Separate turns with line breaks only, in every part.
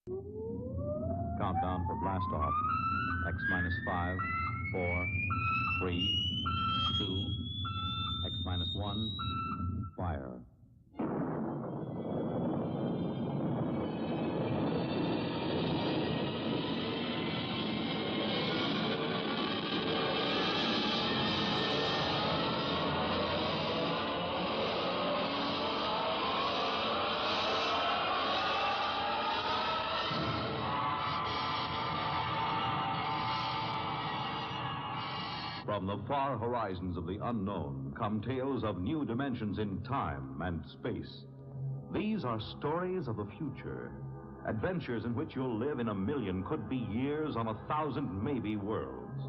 Countdown for blast off. X minus 5, 4, 3, 2, X minus 1, fire. From the far horizons of the unknown come tales of new dimensions in time and space. These are stories of the future, adventures in which you'll live in a million, could be years, on 1,000 maybe worlds.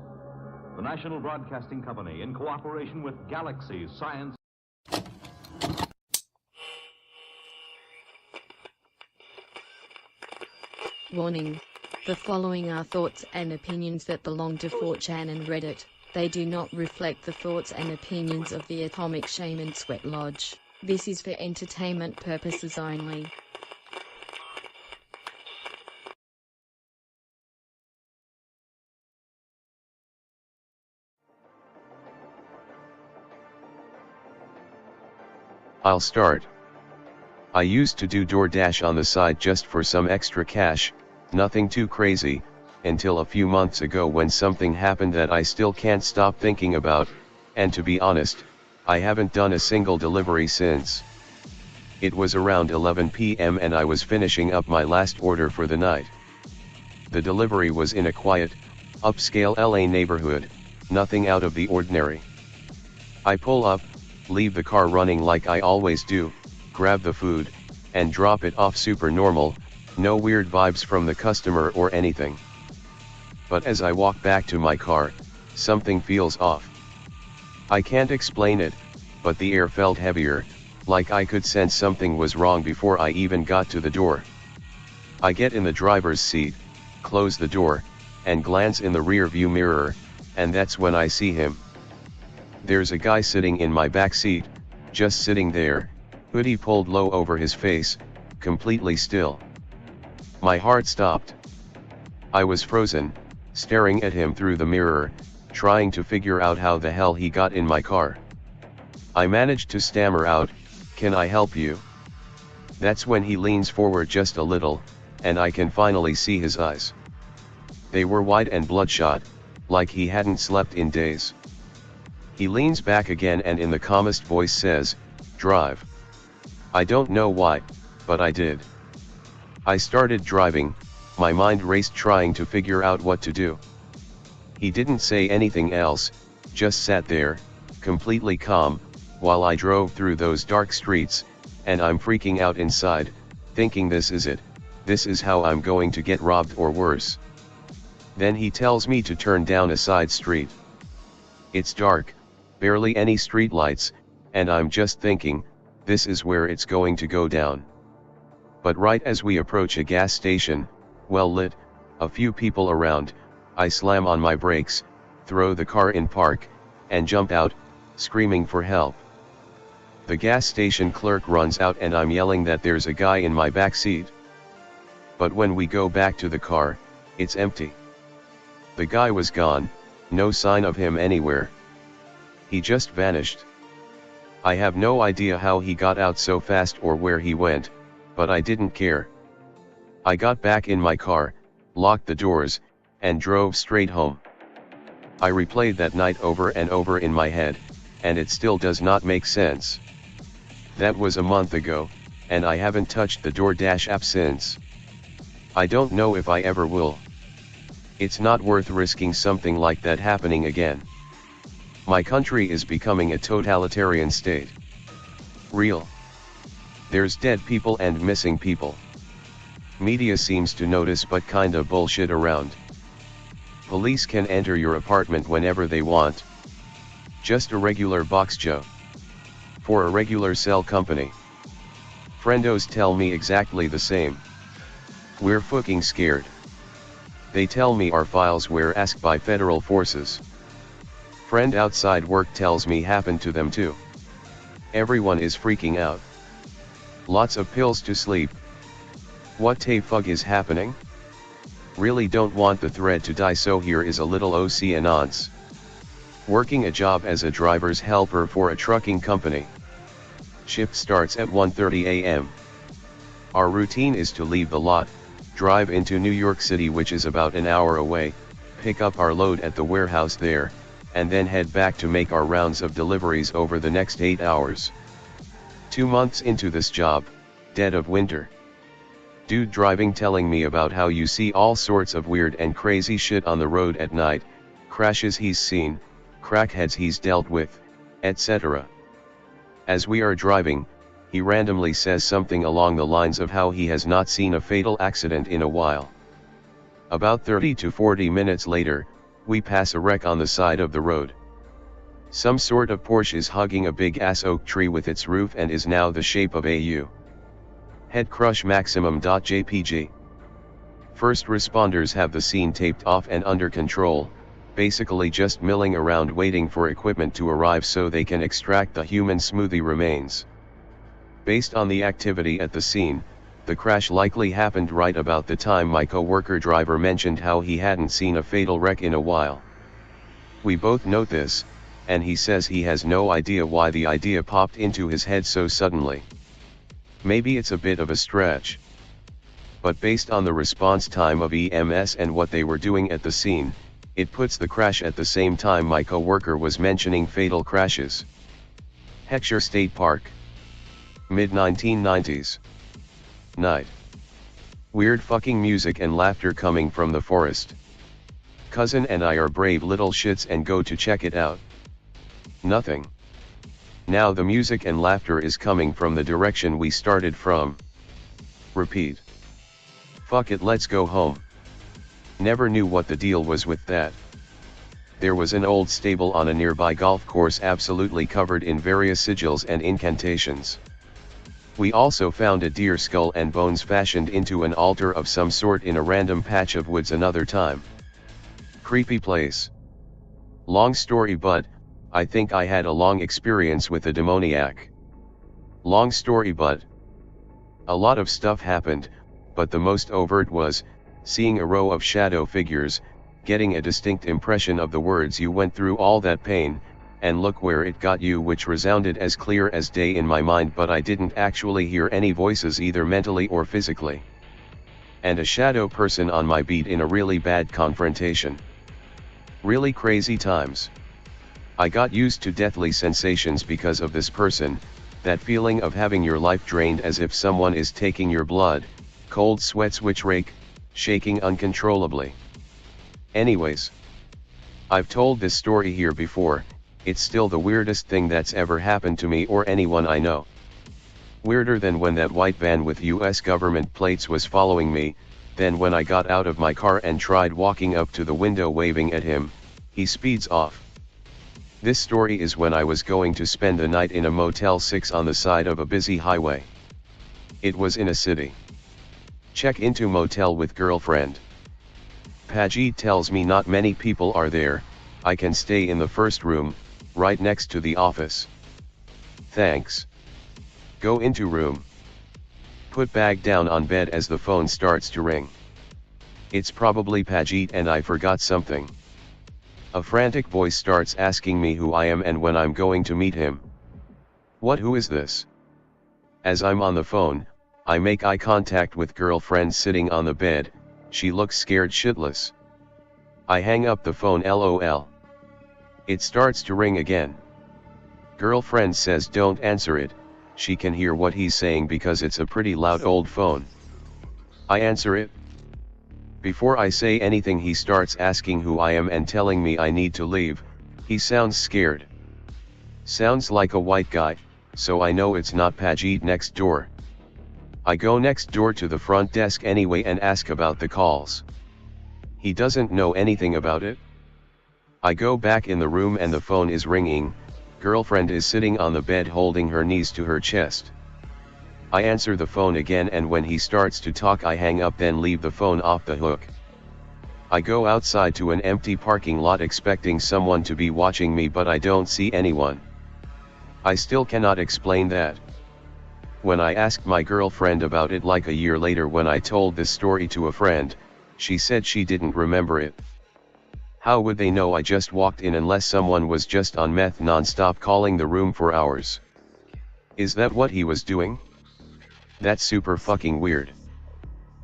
The National Broadcasting Company, in cooperation with Galaxy Science.
Warning. The following are thoughts and opinions that belong to 4chan and Reddit. They do not reflect the thoughts and opinions of the Atomic Shaman Sweat Lodge. This is for entertainment purposes only.
I'll start. I used to do DoorDash on the side just for some extra cash, nothing too crazy, until a few months ago when something happened that I still can't stop thinking about, and to be honest, I haven't done a single delivery since. It was around 11 p.m. and I was finishing up my last order for the night. The delivery was in a quiet, upscale LA neighborhood, nothing out of the ordinary. I pull up, leave the car running like I always do, grab the food, and drop it off super normal, no weird vibes from the customer or anything. But as I walk back to my car, something feels off. I can't explain it, but the air felt heavier, like I could sense something was wrong before I even got to the door. I get in the driver's seat, close the door, and glance in the rear view mirror, and that's when I see him. There's a guy sitting in my back seat, just sitting there, hoodie pulled low over his face, completely still. My heart stopped. I was frozen, staring at him through the mirror, trying to figure out how the hell he got in my car. I managed to stammer out, "Can I help you?" That's when he leans forward just a little, and I can finally see his eyes. They were wide and bloodshot, like he hadn't slept in days. He leans back again and in the calmest voice says, "Drive." I don't know why, but I did. I started driving, my mind raced trying to figure out what to do. He didn't say anything else, just sat there, completely calm, while I drove through those dark streets, and I'm freaking out inside, thinking this is it, this is how I'm going to get robbed or worse. Then he tells me to turn down a side street. It's dark, barely any street lights, and I'm just thinking, this is where it's going to go down. But right as we approach a gas station, well lit, a few people around, I slam on my brakes, throw the car in park, and jump out, screaming for help. The gas station clerk runs out and I'm yelling that there's a guy in my back seat. But when we go back to the car, it's empty. The guy was gone, no sign of him anywhere. He just vanished. I have no idea how he got out so fast or where he went, but I didn't care. I got back in my car, locked the doors, and drove straight home. I replayed that night over and over in my head, and it still does not make sense. That was a month ago, and I haven't touched the DoorDash app since. I don't know if I ever will. It's not worth risking something like that happening again. My country is becoming a totalitarian state. Real. There's dead people and missing people. Media seems to notice but kinda bullshit around. Police can enter your apartment whenever they want. Just a regular box Joe. For a regular cell company. Friendos tell me exactly the same. We're fucking scared. They tell me our files were asked by federal forces. Friend outside work tells me happened to them too. Everyone is freaking out. Lots of pills to sleep. What the fuck is happening? Really don't want the thread to die, so here is a little OC announce. Working a job as a driver's helper for a trucking company. Shift starts at 1:30 a.m. Our routine is to leave the lot, drive into New York City, which is about an hour away, pick up our load at the warehouse there, and then head back to make our rounds of deliveries over the next 8 hours. 2 months into this job, dead of winter. Dude driving telling me about how you see all sorts of weird and crazy shit on the road at night, crashes he's seen, crackheads he's dealt with, etc. As we are driving, he randomly says something along the lines of how he has not seen a fatal accident in a while. About 30 to 40 minutes later, we pass a wreck on the side of the road. Some sort of Porsche is hugging a big ass oak tree with its roof and is now the shape of a U. Head crush maximum.jpg. First responders have the scene taped off and under control, basically just milling around waiting for equipment to arrive so they can extract the human smoothie remains. Based on the activity at the scene, the crash likely happened right about the time my co-worker driver mentioned how he hadn't seen a fatal wreck in a while. We both note this, and he says he has no idea why the idea popped into his head so suddenly. Maybe it's a bit of a stretch. But based on the response time of EMS and what they were doing at the scene, it puts the crash at the same time my co-worker was mentioning fatal crashes. Heckscher State Park. Mid-1990s. Night. Weird fucking music and laughter coming from the forest. Cousin and I are brave little shits and go to check it out. Nothing. Now the music and laughter is coming from the direction we started from. Repeat. Fuck it, let's go home. Never knew what the deal was with that. There was an old stable on a nearby golf course absolutely covered in various sigils and incantations. We also found a deer skull and bones fashioned into an altar of some sort in a random patch of woods another time. Creepy place. Long story, but I think I had a long experience with a demoniac. Long story, but a lot of stuff happened, but the most overt was seeing a row of shadow figures, getting a distinct impression of the words "you went through all that pain, and look where it got you," which resounded as clear as day in my mind, but I didn't actually hear any voices either mentally or physically. And a shadow person on my beat in a really bad confrontation. Really crazy times. I got used to deathly sensations because of this person, that feeling of having your life drained as if someone is taking your blood, cold sweats which rake, shaking uncontrollably. Anyways, I've told this story here before, it's still the weirdest thing that's ever happened to me or anyone I know. Weirder than when that white van with US government plates was following me, then when I got out of my car and tried walking up to the window waving at him, he speeds off. This story is when I was going to spend the night in a Motel 6 on the side of a busy highway. It was in a city. Check into motel with girlfriend. Pajit tells me not many people are there, I can stay in the first room, right next to the office. Thanks. Go into room. Put bag down on bed as the phone starts to ring. It's probably Pajit and I forgot something. A frantic voice starts asking me who I am and when I'm going to meet him. What, who is this? As I'm on the phone, I make eye contact with girlfriend sitting on the bed, she looks scared shitless. I hang up the phone, LOL. It starts to ring again. Girlfriend says don't answer it, she can hear what he's saying because it's a pretty loud old phone. I answer it. Before I say anything he starts asking who I am and telling me I need to leave, he sounds scared. Sounds like a white guy, so I know it's not Pajit next door. I go next door to the front desk anyway and ask about the calls. He doesn't know anything about it. I go back in the room and the phone is ringing, girlfriend is sitting on the bed holding her knees to her chest. I answer the phone again and when he starts to talk I hang up then leave the phone off the hook. I go outside to an empty parking lot expecting someone to be watching me but I don't see anyone. I still cannot explain that. When I asked my girlfriend about it like a year later when I told this story to a friend, she said she didn't remember it. How would they know I just walked in unless someone was just on meth non-stop calling the room for hours? Is that what he was doing? That's super fucking weird.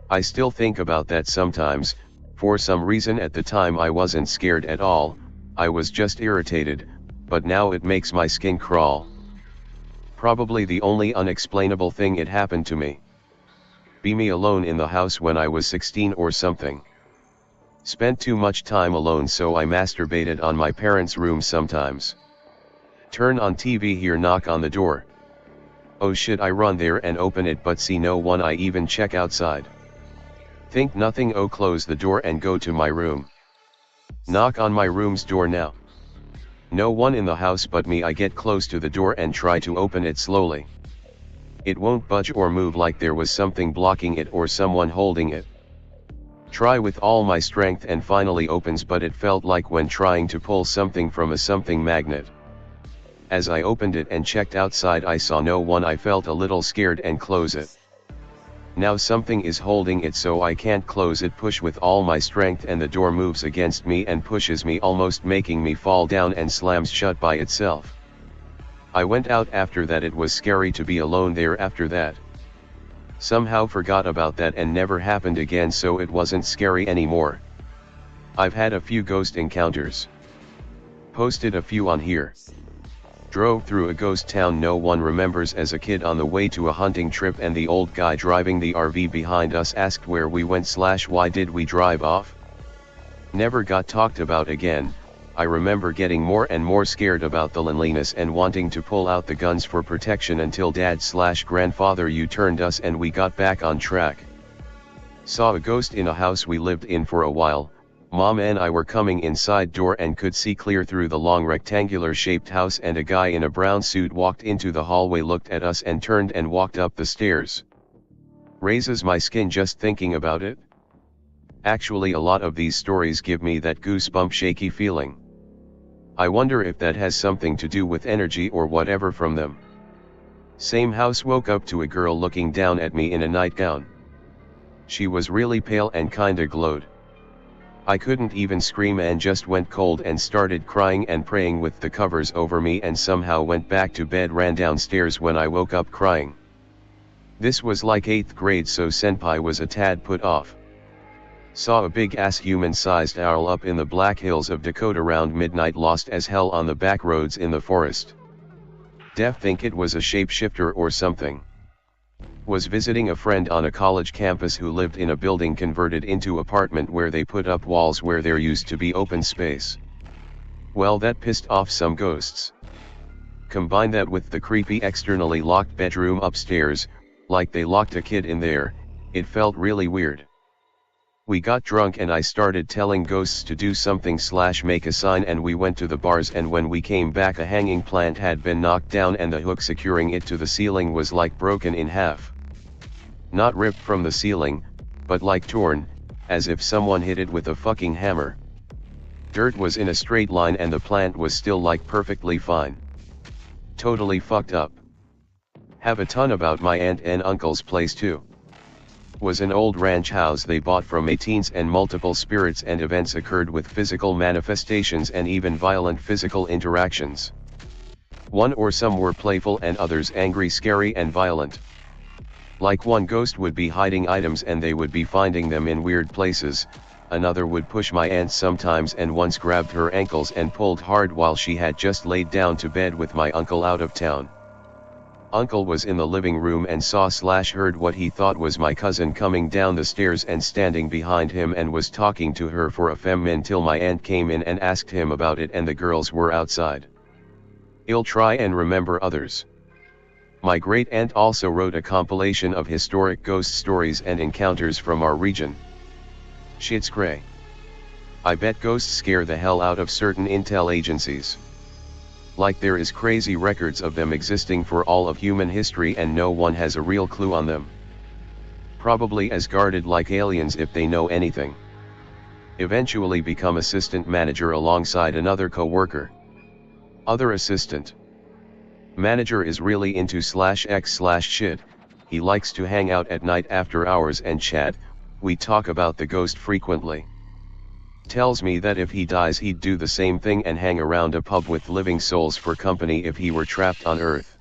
I still think about that sometimes. For some reason at the time I wasn't scared at all, I was just irritated, but now it makes my skin crawl. Probably the only unexplainable thing it happened to me. Be me alone in the house when I was 16 or something. Spent too much time alone, so I masturbated on my parents' room sometimes. Turn on TV, hear knock on the door. Oh shit, I run there and open it but see no one, I even check outside. Think nothing, oh close the door and go to my room. Knock on my room's door now. No one in the house but me, I get close to the door and try to open it slowly. It won't budge or move, like there was something blocking it or someone holding it. Try with all my strength and finally opens, but it felt like when trying to pull something from a something magnet. As I opened it and checked outside I saw no one, I felt a little scared and close it. Now something is holding it so I can't close it, push with all my strength and the door moves against me and pushes me, almost making me fall down, and slams shut by itself. I went out after that. It was scary to be alone there after that. Somehow forgot about that and never happened again, so it wasn't scary anymore. I've had a few ghost encounters. Posted a few on here. Drove through a ghost town no one remembers as a kid on the way to a hunting trip, and the old guy driving the RV behind us asked where we went / why did we drive off. Never got talked about again. I remember getting more and more scared about the loneliness and wanting to pull out the guns for protection until dad / grandfather U-turned us and we got back on track. Saw a ghost in a house we lived in for a while. Mom and I were coming inside door and could see clear through the long rectangular shaped house, and a guy in a brown suit walked into the hallway, looked at us and turned and walked up the stairs. Raises my skin just thinking about it. Actually, a lot of these stories give me that goosebump shaky feeling. I wonder if that has something to do with energy or whatever from them. Same house, woke up to a girl looking down at me in a nightgown. She was really pale and kinda glowed. I couldn't even scream and just went cold and started crying and praying with the covers over me, and somehow went back to bed, ran downstairs when I woke up crying. This was like 8th grade, so senpai was a tad put off. Saw a big ass human sized owl up in the Black Hills of Dakota around midnight, lost as hell on the back roads in the forest. Def think it was a shapeshifter or something. Was visiting a friend on a college campus who lived in a building converted into apartment where they put up walls where there used to be open space. Well, that pissed off some ghosts. Combine that with the creepy externally locked bedroom upstairs, like they locked a kid in there, it felt really weird. We got drunk and I started telling ghosts to do something / make a sign, and we went to the bars, and when we came back a hanging plant had been knocked down and the hook securing it to the ceiling was like broken in half. Not ripped from the ceiling, but like torn, as if someone hit it with a fucking hammer. Dirt was in a straight line and the plant was still like perfectly fine. Totally fucked up. Have a ton about my aunt and uncle's place too. Was an old ranch house they bought from teens, and multiple spirits and events occurred with physical manifestations and even violent physical interactions. One or some were playful and others angry, scary and violent. Like one ghost would be hiding items and they would be finding them in weird places, another would push my aunt sometimes and once grabbed her ankles and pulled hard while she had just laid down to bed with my uncle out of town. Uncle was in the living room and saw / heard what he thought was my cousin coming down the stairs and standing behind him, and was talking to her for a femin till my aunt came in and asked him about it and the girls were outside. I'll try and remember others. My great aunt also wrote a compilation of historic ghost stories and encounters from our region. Shit's cray. I bet ghosts scare the hell out of certain intel agencies. Like there is crazy records of them existing for all of human history and no one has a real clue on them. Probably as guarded like aliens if they know anything. Eventually become assistant manager alongside another co-worker. Other assistant. Manager is really into /x/shit, he likes to hang out at night after hours and chat, we talk about the ghost frequently. Tells me that if he dies he'd do the same thing and hang around a pub with living souls for company if he were trapped on Earth.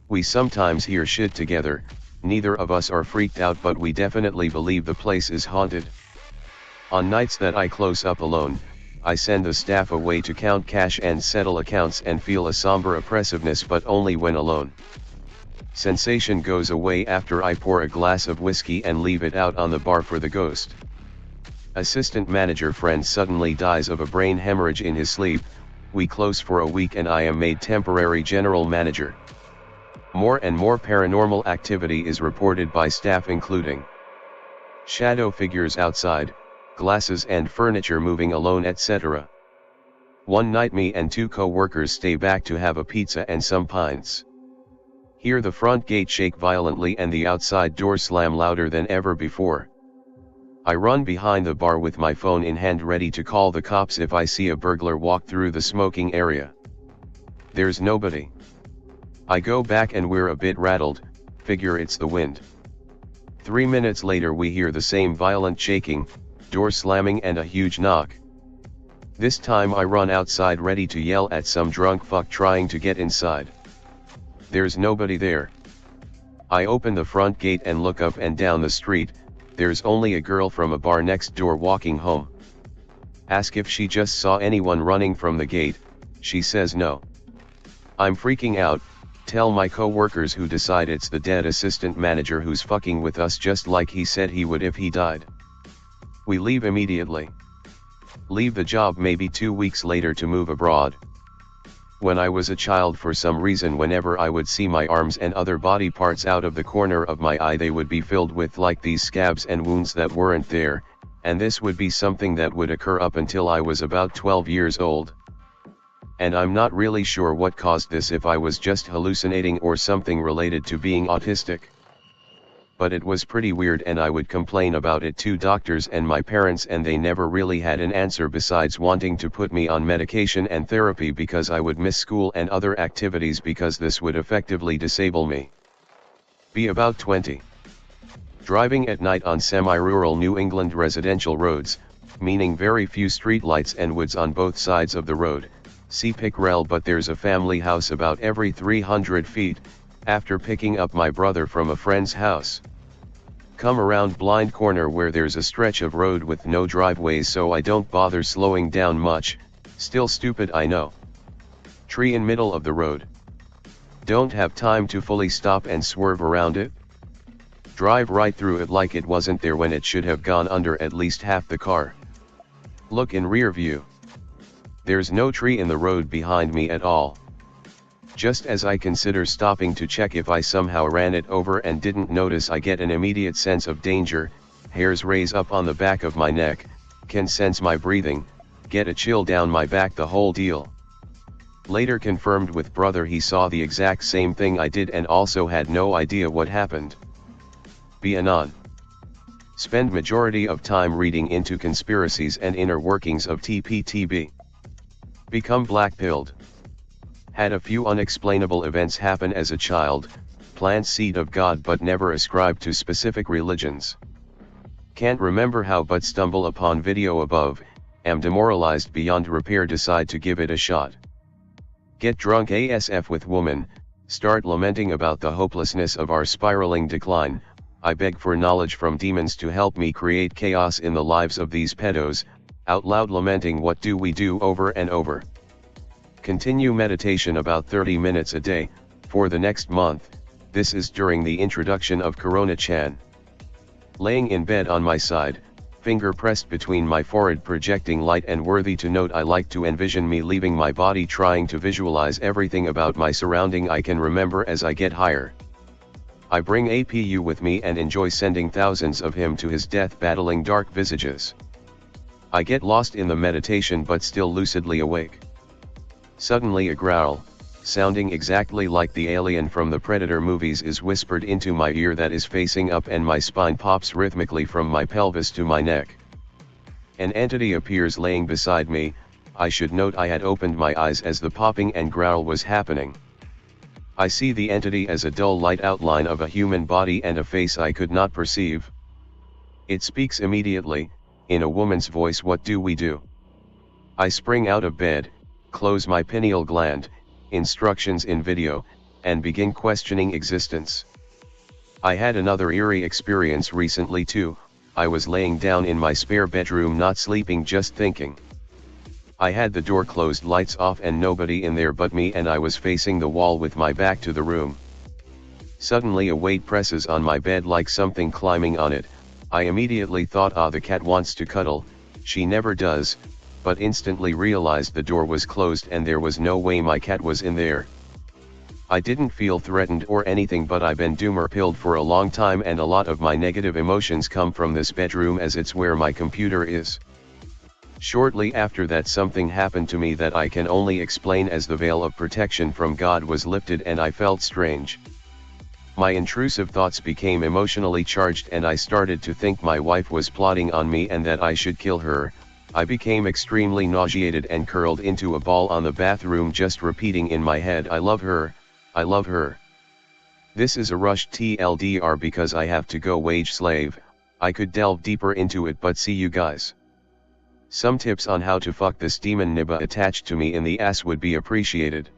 We sometimes hear shit together, neither of us are freaked out but we definitely believe the place is haunted. On nights that I close up alone, I send the staff away to count cash and settle accounts and feel a somber oppressiveness but only when alone. Sensation goes away after I pour a glass of whiskey and leave it out on the bar for the ghost. Assistant manager friend suddenly dies of a brain hemorrhage in his sleep, we close for a week and I am made temporary general manager. More and more paranormal activity is reported by staff including shadow figures outside, glasses and furniture moving alone etc. One night me and two co-workers stay back to have a pizza and some pints. Hear the front gate shake violently and the outside door slam louder than ever before. I run behind the bar with my phone in hand ready to call the cops if I see a burglar walk through the smoking area. There's nobody. I go back and we're a bit rattled, figure it's the wind. 3 minutes later we hear the same violent shaking, door slamming and a huge knock. This time I run outside ready to yell at some drunk fuck trying to get inside. There's nobody there. I open the front gate and look up and down the street, there's only a girl from a bar next door walking home. Ask if she just saw anyone running from the gate, she says no. I'm freaking out, tell my co-workers who decide it's the dead assistant manager who's fucking with us just like he said he would if he died. We leave immediately. Leave the job maybe 2 weeks later to move abroad. When I was a child for some reason whenever I would see my arms and other body parts out of the corner of my eye they would be filled with like these scabs and wounds that weren't there, and this would be something that would occur up until I was about 12 years old. And I'm not really sure what caused this, if I was just hallucinating or something related to being autistic. But it was pretty weird and I would complain about it to doctors and my parents and they never really had an answer besides wanting to put me on medication and therapy because I would miss school and other activities because this would effectively disable me. Be about 20. Driving at night on semi-rural New England residential roads, meaning very few streetlights and woods on both sides of the road, see pickrel but there's a family house about every 300 feet, after picking up my brother from a friend's house. Come around blind corner where there's a stretch of road with no driveways so I don't bother slowing down much, still stupid I know. Tree in middle of the road. Don't have time to fully stop and swerve around it. Drive right through it like it wasn't there when it should have gone under at least half the car. Look in rear view. There's no tree in the road behind me at all. Just as I consider stopping to check if I somehow ran it over and didn't notice, I get an immediate sense of danger, hairs raise up on the back of my neck, can sense my breathing, get a chill down my back, the whole deal. Later confirmed with brother, he saw the exact same thing I did and also had no idea what happened. Be anon. Spend majority of time reading into conspiracies and inner workings of TPTB. Become black-pilled. Had a few unexplainable events happen as a child, plant seed of God but never ascribed to specific religions. Can't remember how but stumble upon video above, am demoralized beyond repair, decide to give it a shot. Get drunk ASF with woman, start lamenting about the hopelessness of our spiraling decline, I beg for knowledge from demons to help me create chaos in the lives of these pedos, out loud lamenting what do we do over and over. Continue meditation about 30 minutes a day, for the next month, this is during the introduction of Corona-chan. Laying in bed on my side, finger pressed between my forehead projecting light and worthy to note, I like to envision me leaving my body, trying to visualize everything about my surrounding I can remember as I get higher. I bring APU with me and enjoy sending thousands of him to his death battling dark visages. I get lost in the meditation but still lucidly awake. Suddenly a growl, sounding exactly like the alien from the Predator movies, is whispered into my ear that is facing up and my spine pops rhythmically from my pelvis to my neck. An entity appears laying beside me. I should note I had opened my eyes as the popping and growl was happening. I see the entity as a dull light outline of a human body and a face I could not perceive. It speaks immediately, in a woman's voice. What do we do? I spring out of bed, close my pineal gland, instructions in video, and begin questioning existence. I had another eerie experience recently too. I was laying down in my spare bedroom, not sleeping, just thinking. I had the door closed, lights off, and nobody in there but me, and I was facing the wall with my back to the room. Suddenly a weight presses on my bed like something climbing on it. I immediately thought, ah, the cat wants to cuddle. She never does, but instantly realized the door was closed and there was no way my cat was in there. I didn't feel threatened or anything, but I've been doomer-pilled for a long time, and a lot of my negative emotions come from this bedroom, as it's where my computer is. Shortly after that, something happened to me that I can only explain as the veil of protection from God was lifted and I felt strange. My intrusive thoughts became emotionally charged and I started to think my wife was plotting on me and that I should kill her. I became extremely nauseated and curled into a ball on the bathroom, just repeating in my head, I love her, I love her. This is a rushed TLDR because I have to go wage slave. I could delve deeper into it, but see you guys. Some tips on how to fuck this demon nibba attached to me in the ass would be appreciated.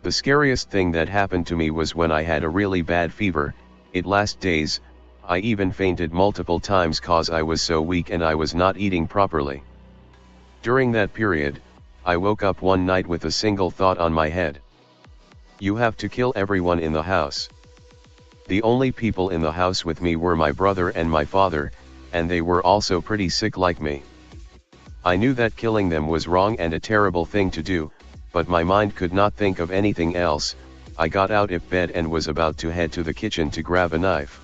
The scariest thing that happened to me was when I had a really bad fever. It lasted days. I even fainted multiple times cause I was so weak and I was not eating properly. During that period, I woke up one night with a single thought on my head. You have to kill everyone in the house. The only people in the house with me were my brother and my father, and they were also pretty sick like me. I knew that killing them was wrong and a terrible thing to do, but my mind could not think of anything else. I got out of bed and was about to head to the kitchen to grab a knife.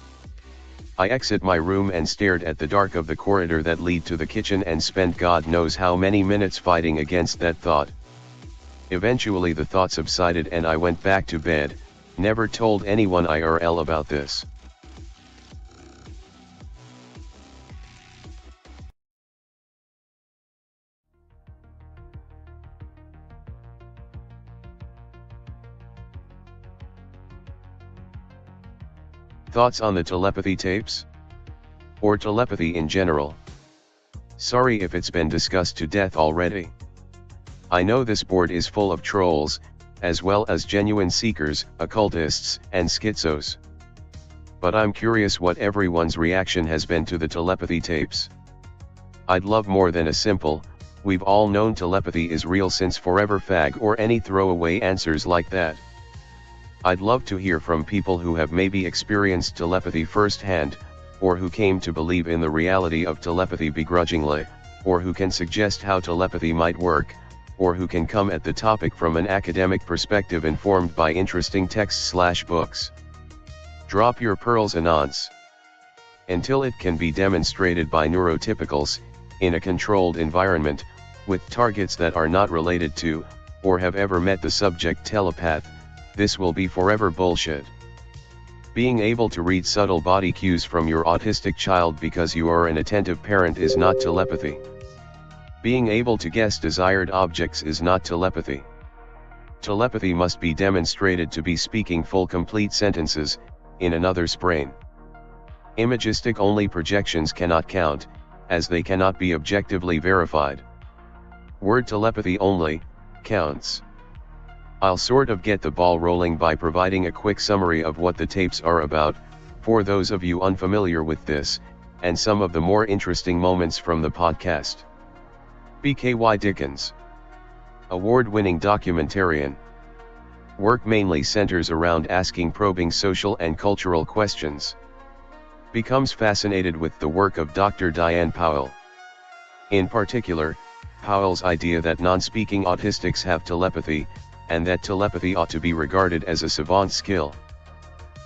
I exit my room and stared at the dark of the corridor that lead to the kitchen and spent God knows how many minutes fighting against that thought. Eventually the thought subsided and I went back to bed, never told anyone IRL about this. Thoughts on the telepathy tapes? Or telepathy in general? Sorry if it's been discussed to death already. I know this board is full of trolls, as well as genuine seekers, occultists, and schizos. But I'm curious what everyone's reaction has been to the telepathy tapes. I'd love more than a simple, we've all known telepathy is real since forever fag, or any throwaway answers like that. I'd love to hear from people who have maybe experienced telepathy firsthand, or who came to believe in the reality of telepathy begrudgingly, or who can suggest how telepathy might work, or who can come at the topic from an academic perspective informed by interesting texts/books. Drop your pearls anons. Until it can be demonstrated by neurotypicals, in a controlled environment, with targets that are not related to, or have ever met the subject telepath, this will be forever bullshit. Being able to read subtle body cues from your autistic child because you are an attentive parent is not telepathy. Being able to guess desired objects is not telepathy. Telepathy must be demonstrated to be speaking full complete sentences, in another's brain. Imagistic only projections cannot count, as they cannot be objectively verified. Word telepathy only counts. I'll sort of get the ball rolling by providing a quick summary of what the tapes are about, for those of you unfamiliar with this, and some of the more interesting moments from the podcast. B.K.Y. Dickens. Award-winning documentarian. Work mainly centers around asking probing social and cultural questions. Becomes fascinated with the work of Dr. Diane Powell. In particular, Powell's idea that non-speaking autistics have telepathy, and that telepathy ought to be regarded as a savant skill.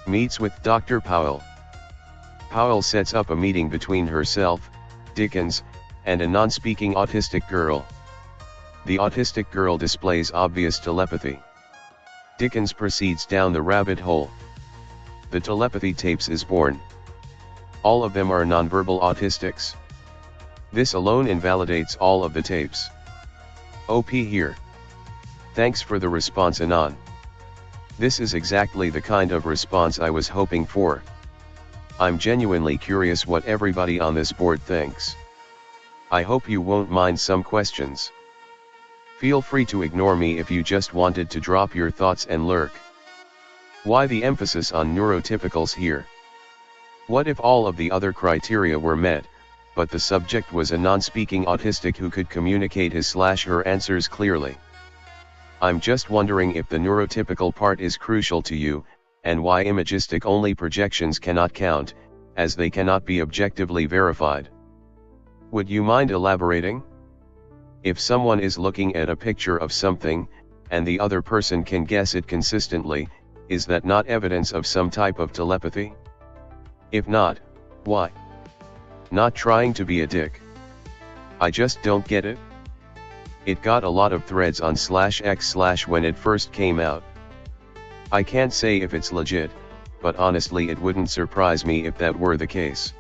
Meets with Dr. Powell. Powell sets up a meeting between herself, Dickens, and a non-speaking autistic girl. The autistic girl displays obvious telepathy. Dickens proceeds down the rabbit hole. The telepathy tapes is born. All of them are nonverbal autistics. This alone invalidates all of the tapes. OP here. Thanks for the response, Anon. This is exactly the kind of response I was hoping for. I'm genuinely curious what everybody on this board thinks. I hope you won't mind some questions. Feel free to ignore me if you just wanted to drop your thoughts and lurk. Why the emphasis on neurotypicals here? What if all of the other criteria were met, but the subject was a non-speaking autistic who could communicate his/her answers clearly? I'm just wondering if the neurotypical part is crucial to you, and why imagistic-only projections cannot count, as they cannot be objectively verified. Would you mind elaborating? If someone is looking at a picture of something, and the other person can guess it consistently, is that not evidence of some type of telepathy? If not, why? Not trying to be a dick. I just don't get it. It got a lot of threads on /x/ when it first came out. I can't say if it's legit, but honestly it wouldn't surprise me if that were the case.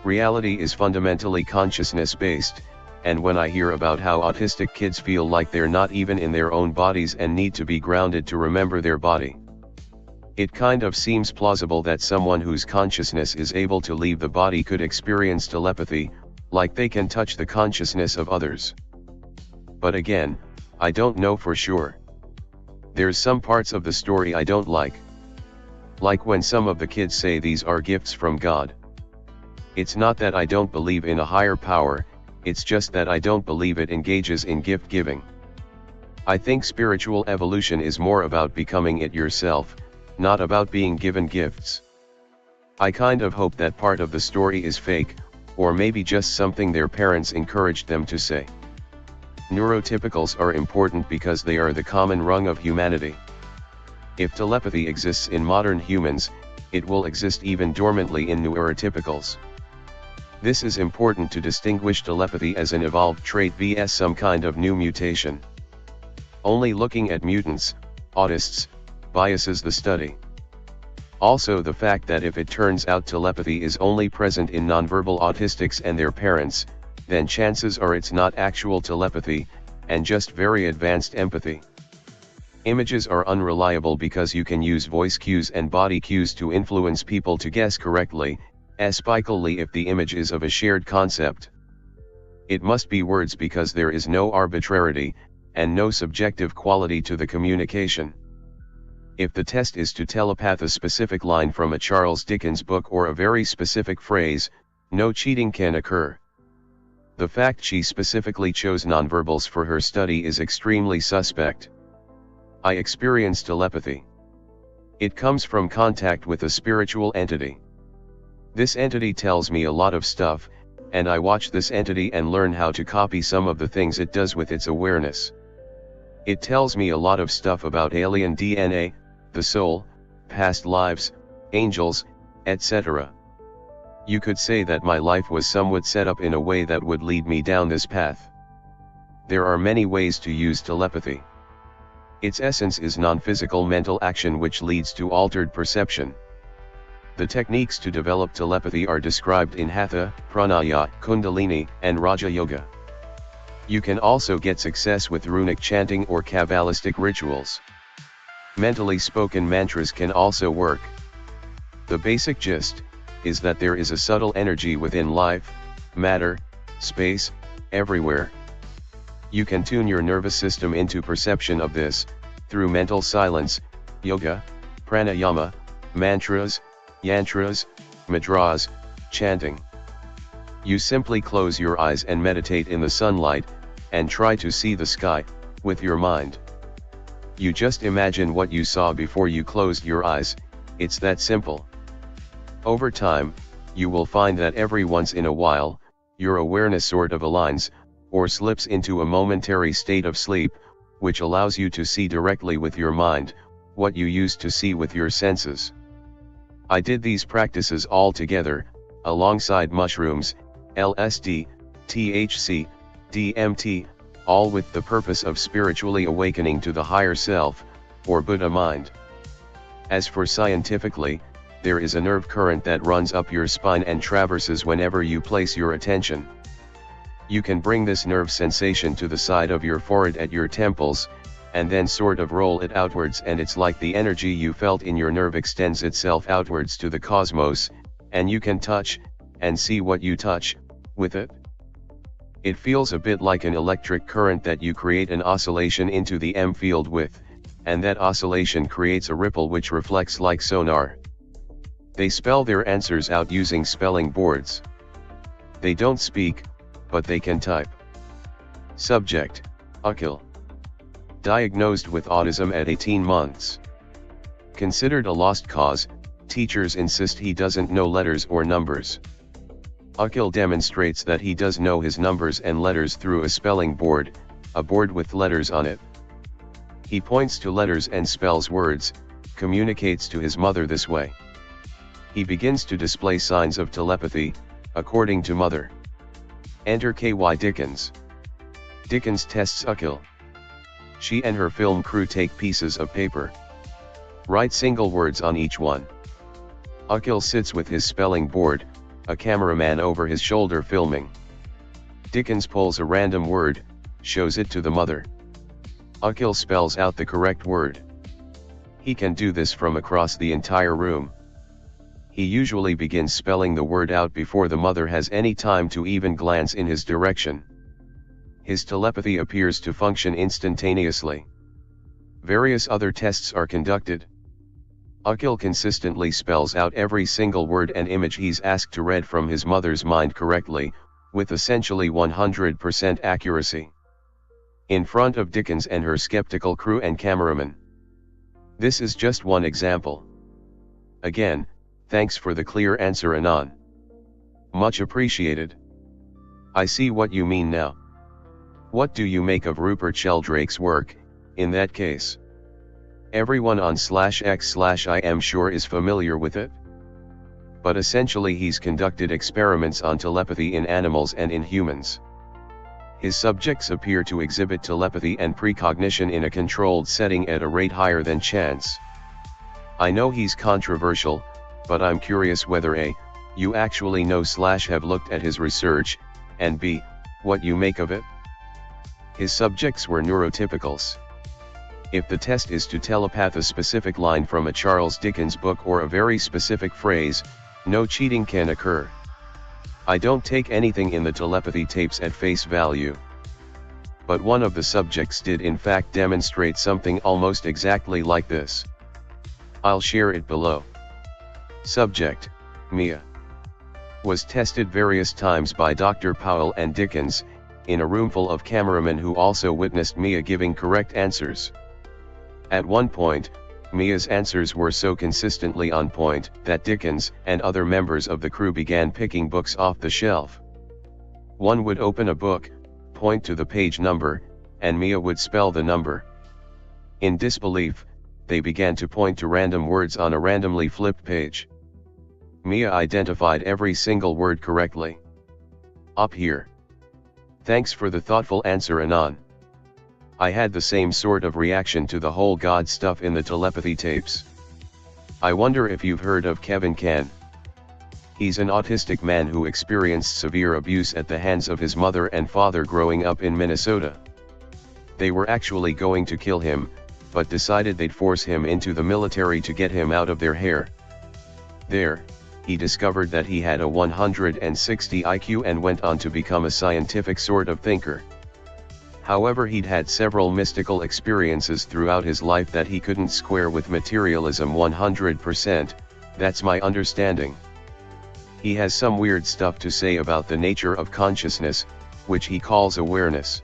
Reality is fundamentally consciousness-based, and when I hear about how autistic kids feel like they're not even in their own bodies and need to be grounded to remember their body, it kind of seems plausible that someone whose consciousness is able to leave the body could experience telepathy, like they can touch the consciousness of others. But again, I don't know for sure. There's some parts of the story I don't like. Like when some of the kids say these are gifts from God. It's not that I don't believe in a higher power, it's just that I don't believe it engages in gift giving. I think spiritual evolution is more about becoming it yourself, not about being given gifts. I kind of hope that part of the story is fake, or maybe just something their parents encouraged them to say. Neurotypicals are important because they are the common rung of humanity. If telepathy exists in modern humans, it will exist even dormantly in neurotypicals. This is important to distinguish telepathy as an evolved trait vs some kind of new mutation. Only looking at mutants, autists, biases the study. Also the fact that if it turns out telepathy is only present in nonverbal autistics and their parents, then chances are it's not actual telepathy, and just very advanced empathy. Images are unreliable because you can use voice cues and body cues to influence people to guess correctly, especially if the image is of a shared concept. It must be words because there is no arbitrarity, and no subjective quality to the communication. If the test is to telepath a specific line from a Charles Dickens book or a very specific phrase, no cheating can occur. The fact she specifically chose nonverbals for her study is extremely suspect. I experience telepathy. It comes from contact with a spiritual entity. This entity tells me a lot of stuff, and I watch this entity and learn how to copy some of the things it does with its awareness. It tells me a lot of stuff about alien DNA, the soul, past lives, angels, etc. You could say that my life was somewhat set up in a way that would lead me down this path. There are many ways to use telepathy. Its essence is non-physical mental action which leads to altered perception. The techniques to develop telepathy are described in Hatha, Pranaya, Kundalini, and Raja Yoga. You can also get success with runic chanting or Kabbalistic rituals. Mentally spoken mantras can also work. The basic gist is that there is a subtle energy within life, matter, space, everywhere. You can tune your nervous system into perception of this, through mental silence, yoga, pranayama, mantras, yantras, mudras, chanting. You simply close your eyes and meditate in the sunlight, and try to see the sky, with your mind. You just imagine what you saw before you closed your eyes, it's that simple. Over time, you will find that every once in a while, your awareness sort of aligns, or slips into a momentary state of sleep, which allows you to see directly with your mind, what you used to see with your senses. I did these practices all together, alongside mushrooms, LSD, THC, DMT, all with the purpose of spiritually awakening to the higher self, or Buddha mind. As for scientifically, there is a nerve current that runs up your spine and traverses whenever you place your attention. You can bring this nerve sensation to the side of your forehead at your temples, and then sort of roll it outwards, and it's like the energy you felt in your nerve extends itself outwards to the cosmos, and you can touch, and see what you touch, with it. It feels a bit like an electric current that you create an oscillation into the M field with, and that oscillation creates a ripple which reflects like sonar. They spell their answers out using spelling boards. They don't speak, but they can type. Subject: Akhil. Diagnosed with autism at 18 months. Considered a lost cause, teachers insist he doesn't know letters or numbers. Akhil demonstrates that he does know his numbers and letters through a spelling board, a board with letters on it. He points to letters and spells words, communicates to his mother this way. He begins to display signs of telepathy, according to mother. Enter K.Y. Dickens. Dickens tests Akhil. She and her film crew take pieces of paper. Write single words on each one. Akhil sits with his spelling board, a cameraman over his shoulder filming. Dickens pulls a random word, shows it to the mother. Akhil spells out the correct word. He can do this from across the entire room. He usually begins spelling the word out before the mother has any time to even glance in his direction. His telepathy appears to function instantaneously. Various other tests are conducted. Akhil consistently spells out every single word and image he's asked to read from his mother's mind correctly, with essentially 100% accuracy. In front of Dickens and her skeptical crew and cameraman. This is just one example. Again, thanks for the clear answer, Anon. Much appreciated. I see what you mean now. What do you make of Rupert Sheldrake's work, in that case? Everyone on /x/I am sure is familiar with it. But essentially he's conducted experiments on telepathy in animals and in humans. His subjects appear to exhibit telepathy and precognition in a controlled setting at a rate higher than chance. I know he's controversial, but I'm curious whether A, you actually know / have looked at his research, and B, what you make of it. His subjects were neurotypicals. If the test is to telepath a specific line from a Charles Dickens book or a very specific phrase, no cheating can occur. I don't take anything in the telepathy tapes at face value. But one of the subjects did in fact demonstrate something almost exactly like this. I'll share it below. Subject: Mia. Was tested various times by Dr. Powell and Dickens, in a roomful of cameramen who also witnessed Mia giving correct answers. At one point, Mia's answers were so consistently on point that Dickens and other members of the crew began picking books off the shelf. One would open a book, point to the page number, and Mia would spell the number. In disbelief, they began to point to random words on a randomly flipped page. Mia identified every single word correctly. Up here. Thanks for the thoughtful answer, Anon. I had the same sort of reaction to the whole God stuff in the telepathy tapes. I wonder if you've heard of Kevin Can. He's an autistic man who experienced severe abuse at the hands of his mother and father growing up in Minnesota. They were actually going to kill him, but decided they'd force him into the military to get him out of their hair. There, he discovered that he had a 160 IQ and went on to become a scientific sort of thinker. However, he'd had several mystical experiences throughout his life that he couldn't square with materialism 100%, that's my understanding. He has some weird stuff to say about the nature of consciousness, which he calls awareness.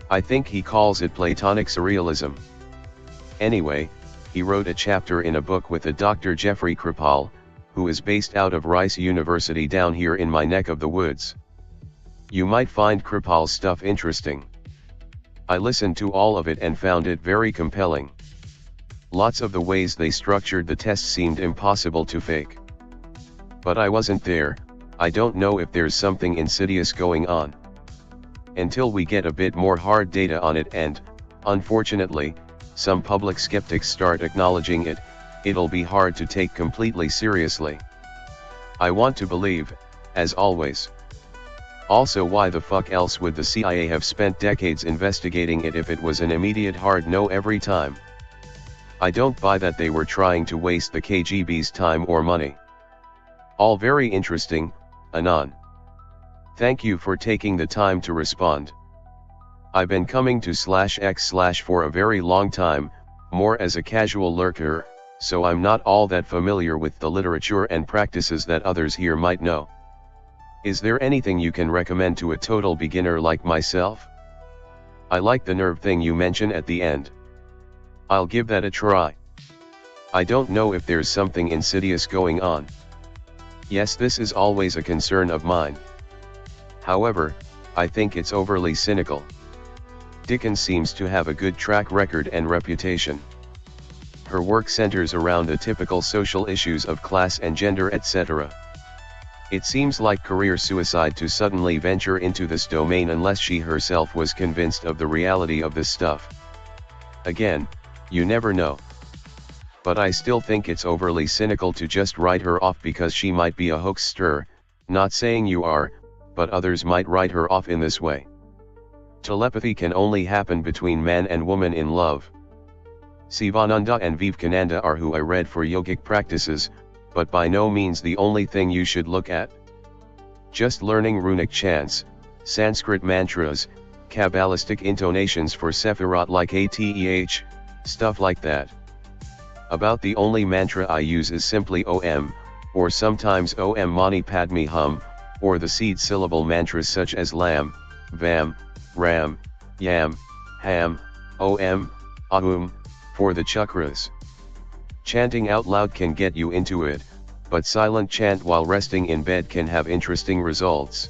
I think he calls it Platonic surrealism. Anyway, he wrote a chapter in a book with a Dr. Jeffrey Kripal, who is based out of Rice University down here in my neck of the woods. You might find Kripal's stuff interesting. I listened to all of it and found it very compelling. Lots of the ways they structured the test seemed impossible to fake. But I wasn't there, I don't know if there's something insidious going on. Until we get a bit more hard data on it and, unfortunately, some public skeptics start acknowledging it, it'll be hard to take completely seriously. I want to believe, as always. Also, why the fuck else would the CIA have spent decades investigating it if it was an immediate hard no every time? I don't buy that they were trying to waste the KGB's time or money. All very interesting, Anon. Thank you for taking the time to respond. I've been coming to /x/ for a very long time, more as a casual lurker, so I'm not all that familiar with the literature and practices that others here might know. Is there anything you can recommend to a total beginner like myself? I like the nerve thing you mention at the end. I'll give that a try. I don't know if there's something insidious going on. Yes, this is always a concern of mine. However, I think it's overly cynical. Dickens seems to have a good track record and reputation. Her work centers around the typical social issues of class and gender, etc. It seems like career suicide to suddenly venture into this domain unless she herself was convinced of the reality of this stuff. Again, you never know. But I still think it's overly cynical to just write her off because she might be a hoaxster, not saying you are, but others might write her off in this way. Telepathy can only happen between man and woman in love. Sivananda and Vivekananda are who I read for yogic practices, but by no means the only thing you should look at. Just learning runic chants, Sanskrit mantras, Kabbalistic intonations for Sephirot like ATEH, stuff like that. About the only mantra I use is simply Om, or sometimes Om Mani Padme Hum, or the seed syllable mantras such as Lam, Vam, Ram, Yam, Ham, Om, Ahum, for the chakras. Chanting out loud can get you into it, but silent chant while resting in bed can have interesting results.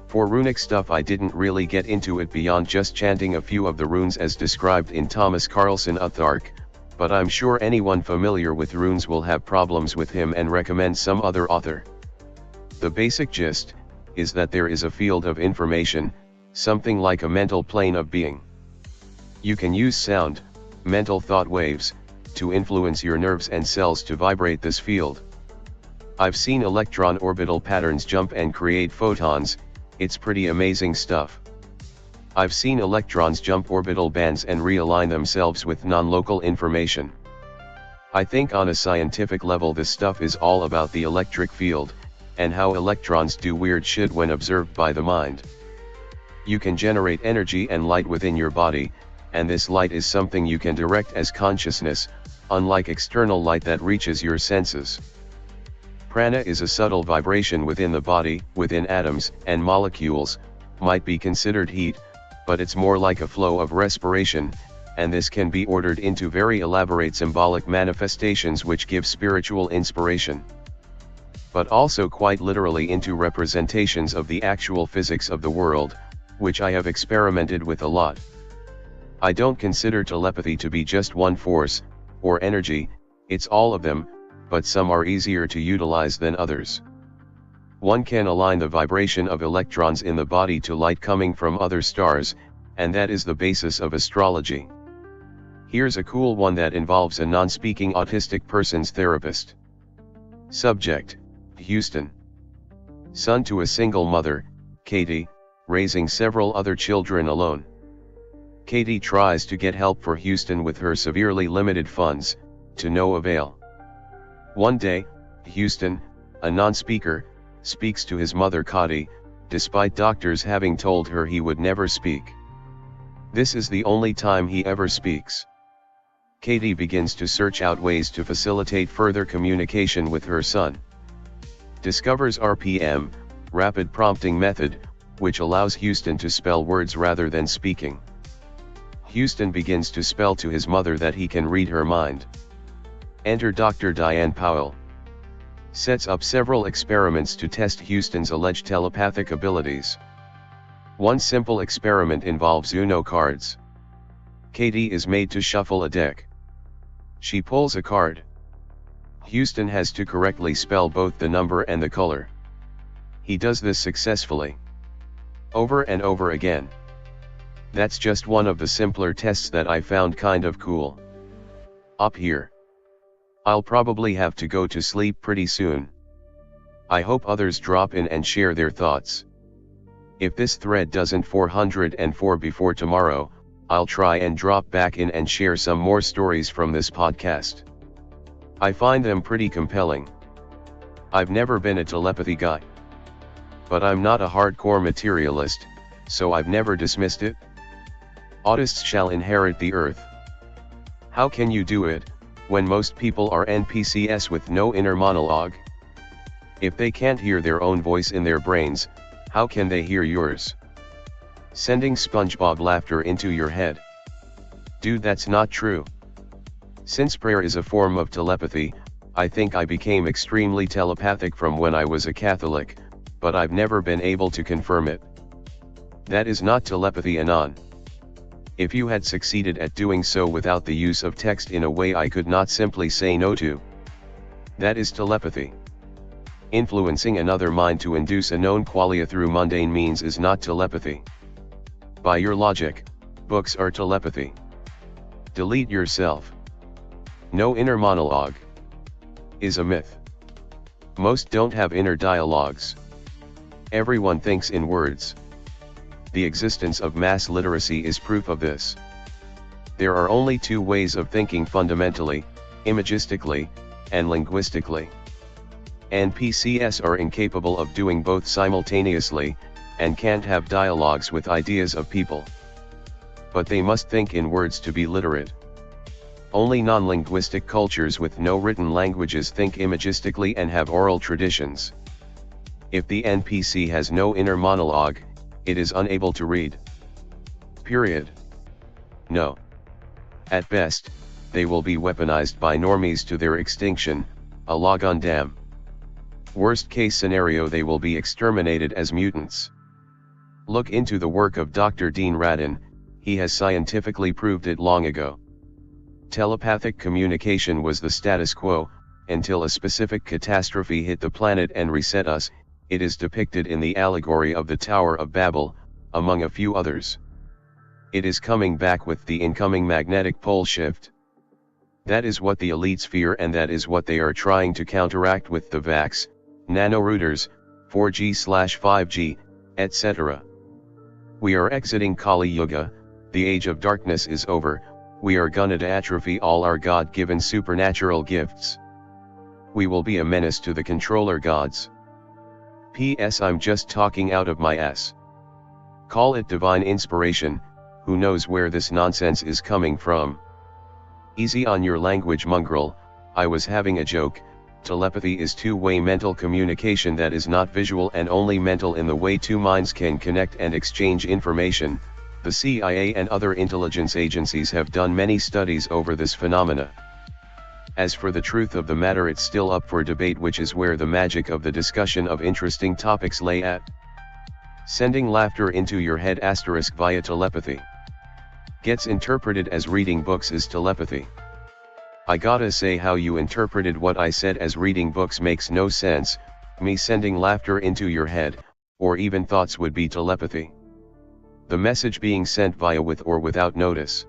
For runic stuff I didn't really get into it beyond just chanting a few of the runes as described in Thomas Carlson Uthark, but I'm sure anyone familiar with runes will have problems with him and recommend some other author. The basic gist is that there is a field of information, something like a mental plane of being. You can use sound, mental thought waves, to influence your nerves and cells to vibrate this field. I've seen electron orbital patterns jump and create photons, it's pretty amazing stuff. I've seen electrons jump orbital bands and realign themselves with non-local information. I think on a scientific level this stuff is all about the electric field, and how electrons do weird shit when observed by the mind. You can generate energy and light within your body, and this light is something you can direct as consciousness, unlike external light that reaches your senses. Prana is a subtle vibration within the body, within atoms and molecules, might be considered heat, but it's more like a flow of respiration, and this can be ordered into very elaborate symbolic manifestations which give spiritual inspiration. But also quite literally into representations of the actual physics of the world, which I have experimented with a lot. I don't consider telepathy to be just one force, or energy, it's all of them, but some are easier to utilize than others. One can align the vibration of electrons in the body to light coming from other stars, and that is the basis of astrology. Here's a cool one that involves a non-speaking autistic person's therapist. Subject: Houston. Son to a single mother, Katie, raising several other children alone. Katie tries to get help for Houston with her severely limited funds, to no avail. One day, Houston, a non-speaker, speaks to his mother Katie, despite doctors having told her he would never speak. This is the only time he ever speaks. Katie begins to search out ways to facilitate further communication with her son. Discovers RPM, rapid prompting method, which allows Houston to spell words rather than speaking. Houston begins to spell to his mother that he can read her mind. Enter Dr. Diane Powell. Sets up several experiments to test Houston's alleged telepathic abilities. One simple experiment involves Uno cards. Katie is made to shuffle a deck. She pulls a card. Houston has to correctly spell both the number and the color. He does this successfully, over and over again. That's just one of the simpler tests that I found kind of cool. Up here. I'll probably have to go to sleep pretty soon. I hope others drop in and share their thoughts. If this thread doesn't 404 before tomorrow, I'll try and drop back in and share some more stories from this podcast. I find them pretty compelling. I've never been a telepathy guy. But I'm not a hardcore materialist, so I've never dismissed it. Autists shall inherit the earth. How can you do it, when most people are NPCs with no inner monologue? If they can't hear their own voice in their brains, how can they hear yours? Sending SpongeBob laughter into your head. Dude, that's not true. Since prayer is a form of telepathy, I think I became extremely telepathic from when I was a Catholic, but I've never been able to confirm it. That is not telepathy, Anon. If you had succeeded at doing so without the use of text in a way I could not simply say no to, that is telepathy. Influencing another mind to induce a known qualia through mundane means is not telepathy. By your logic, books are telepathy. Delete yourself. No inner monologue is a myth. Most don't have inner dialogues. Everyone thinks in words. The existence of mass literacy is proof of this. There are only two ways of thinking fundamentally, imagistically, and linguistically. NPCs are incapable of doing both simultaneously, and can't have dialogues with ideas of people. But they must think in words to be literate. Only non-linguistic cultures with no written languages think imagistically and have oral traditions. If the NPC has no inner monologue, it is unable to read. Period. No. At best, they will be weaponized by normies to their extinction, a logon dam. Worst case scenario, they will be exterminated as mutants. Look into the work of Dr. Dean Radin, he has scientifically proved it long ago. Telepathic communication was the status quo, until a specific catastrophe hit the planet and reset us. It is depicted in the allegory of the Tower of Babel, among a few others. It is coming back with the incoming magnetic pole shift. That is what the elites fear, and that is what they are trying to counteract with the vax, nanorouters, 4G/5G, etc. We are exiting Kali Yuga, the age of darkness is over, we are gonna atrophy all our God-given supernatural gifts. We will be a menace to the controller gods. P.S. I'm just talking out of my ass. Call it divine inspiration, who knows where this nonsense is coming from. Easy on your language, mongrel. I was having a joke. Telepathy is two-way mental communication that is not visual and only mental in the way two minds can connect and exchange information. The CIA and other intelligence agencies have done many studies over this phenomena. As for the truth of the matter, it's still up for debate, which is where the magic of the discussion of interesting topics lay at. Sending laughter into your head * via telepathy gets interpreted as reading books is telepathy. I gotta say, how you interpreted what I said as reading books makes no sense. Me sending laughter into your head, or even thoughts, would be telepathy. The message being sent via with or without notice.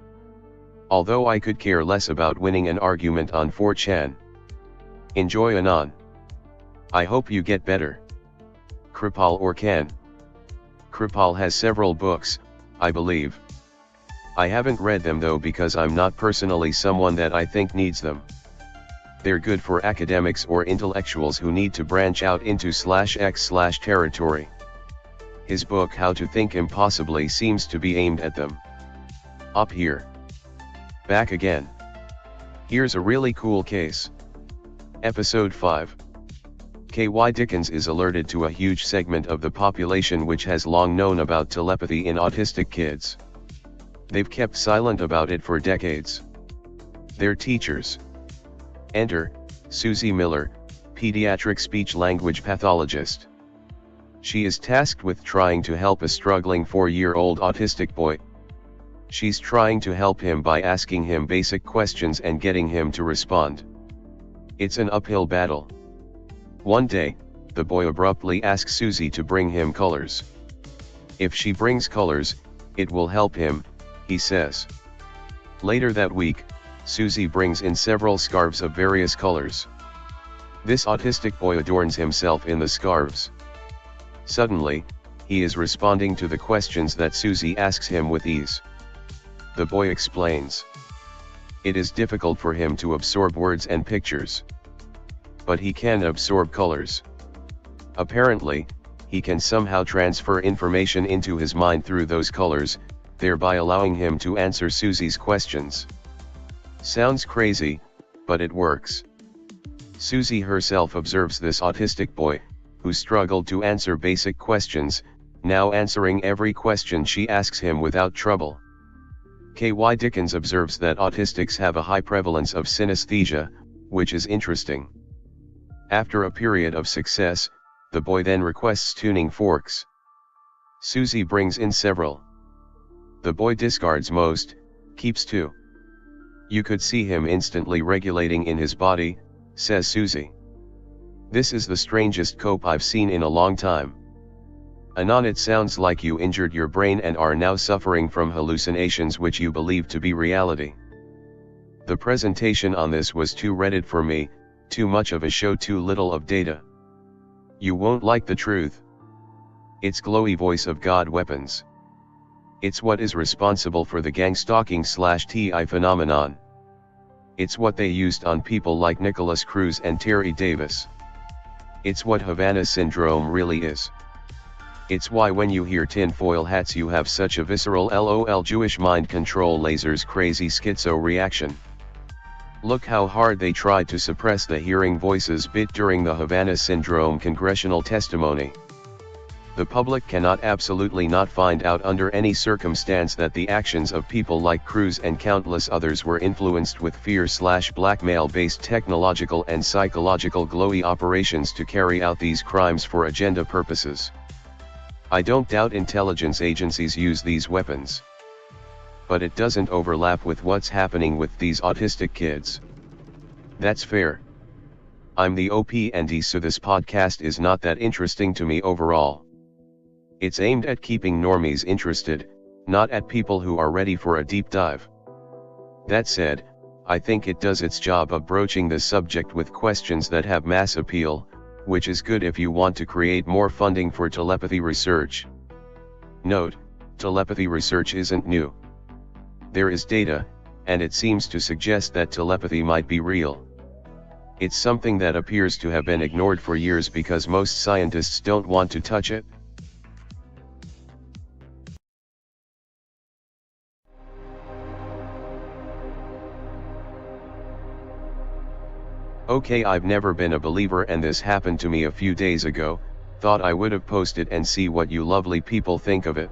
Although I could care less about winning an argument on 4chan. Enjoy, Anon. I hope you get better. Kripal or Khan. Kripal has several books, I believe. I haven't read them though, because I'm not personally someone that I think needs them. They're good for academics or intellectuals who need to branch out into /x/ territory. His book How to Think Impossibly seems to be aimed at them. Up here. Back again. Here's a really cool case. Episode 5. K.Y. Dickens is alerted to a huge segment of the population which has long known about telepathy in autistic kids. They've kept silent about it for decades. They're teachers. Enter, Susie Miller, pediatric speech-language pathologist. She is tasked with trying to help a struggling 4-year-old autistic boy. She's trying to help him by asking him basic questions and getting him to respond. It's an uphill battle. One day, the boy abruptly asks Susie to bring him colors. If she brings colors, it will help him, he says. Later that week, Susie brings in several scarves of various colors. This autistic boy adorns himself in the scarves. Suddenly, he is responding to the questions that Susie asks him with ease. The boy explains. It is difficult for him to absorb words and pictures. But he can absorb colors. Apparently, he can somehow transfer information into his mind through those colors, thereby allowing him to answer Susie's questions. Sounds crazy, but it works. Susie herself observes this autistic boy, who struggled to answer basic questions, now answering every question she asks him without trouble. K.Y. Dickens observes that autistics have a high prevalence of synesthesia, which is interesting. After a period of success, the boy then requests tuning forks. Susie brings in several. The boy discards most, keeps 2. You could see him instantly regulating in his body, says Susie. This is the strangest cope I've seen in a long time. Anon, it sounds like you injured your brain and are now suffering from hallucinations which you believe to be reality. The presentation on this was too Reddit for me, too much of a show, too little of data. You won't like the truth. It's glowy voice of God weapons. It's what is responsible for the gang stalking / TI phenomenon. It's what they used on people like Nicholas Cruz and Terry Davis. It's what Havana syndrome really is. It's why when you hear tinfoil hats you have such a visceral LOL Jewish mind control lasers crazy schizo reaction. Look how hard they tried to suppress the hearing voices bit during the Havana syndrome congressional testimony. The public cannot absolutely not find out under any circumstance that the actions of people like Cruz and countless others were influenced with fear/blackmail based technological and psychological glowy operations to carry out these crimes for agenda purposes. I don't doubt intelligence agencies use these weapons. But it doesn't overlap with what's happening with these autistic kids. That's fair. I'm the OP&D, so this podcast is not that interesting to me overall. It's aimed at keeping normies interested, not at people who are ready for a deep dive. That said, I think it does its job of broaching the subject with questions that have mass appeal, which is good if you want to create more funding for telepathy research. Note, telepathy research isn't new. There is data, and it seems to suggest that telepathy might be real. It's something that appears to have been ignored for years because most scientists don't want to touch it. Okay, I've never been a believer and this happened to me a few days ago, thought I would have posted and see what you lovely people think of it.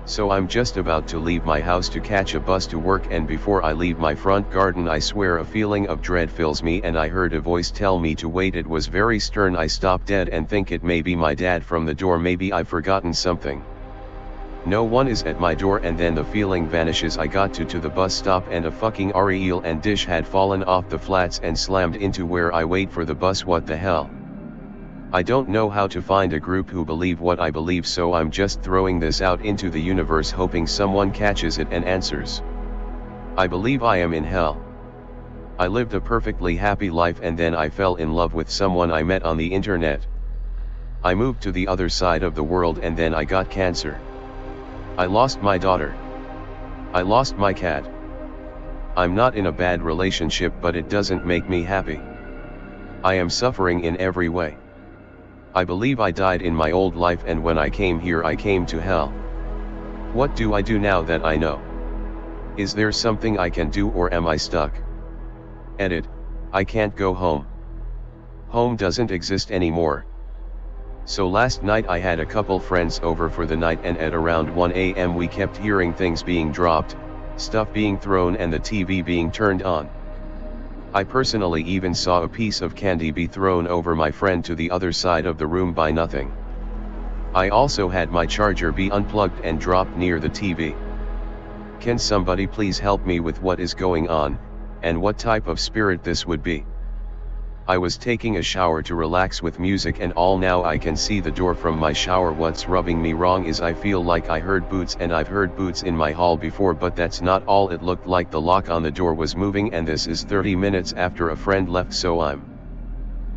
So I'm just about to leave my house to catch a bus to work, and before I leave my front garden I swear a feeling of dread fills me and I heard a voice tell me to wait. It was very stern. I stop dead and think it may be my dad from the door. Maybe I've forgotten something. No one is at my door and then the feeling vanishes. I got to the bus stop and a fucking reel and dish had fallen off the flats and slammed into where I wait for the bus. What the hell? I don't know how to find a group who believe what I believe, so I'm just throwing this out into the universe hoping someone catches it and answers. I believe I am in hell. I lived a perfectly happy life and then I fell in love with someone I met on the internet. I moved to the other side of the world and then I got cancer. I lost my daughter. I lost my cat. I'm not in a bad relationship, but it doesn't make me happy. I am suffering in every way. I believe I died in my old life and when I came here I came to hell. What do I do now that I know? Is there something I can do or am I stuck? Edit, I can't go home. Home doesn't exist anymore. So last night I had a couple friends over for the night and at around 1 a.m. we kept hearing things being dropped, stuff being thrown and the TV being turned on. I personally even saw a piece of candy be thrown over my friend to the other side of the room by nothing. I also had my charger be unplugged and dropped near the TV. Can somebody please help me with what is going on, and what type of spirit this would be? I was taking a shower to relax with music and all. Now I can see the door from my shower. What's rubbing me wrong is I feel like I heard boots, and I've heard boots in my hall before, but that's not all. It looked like the lock on the door was moving, and this is 30 minutes after a friend left, so I'm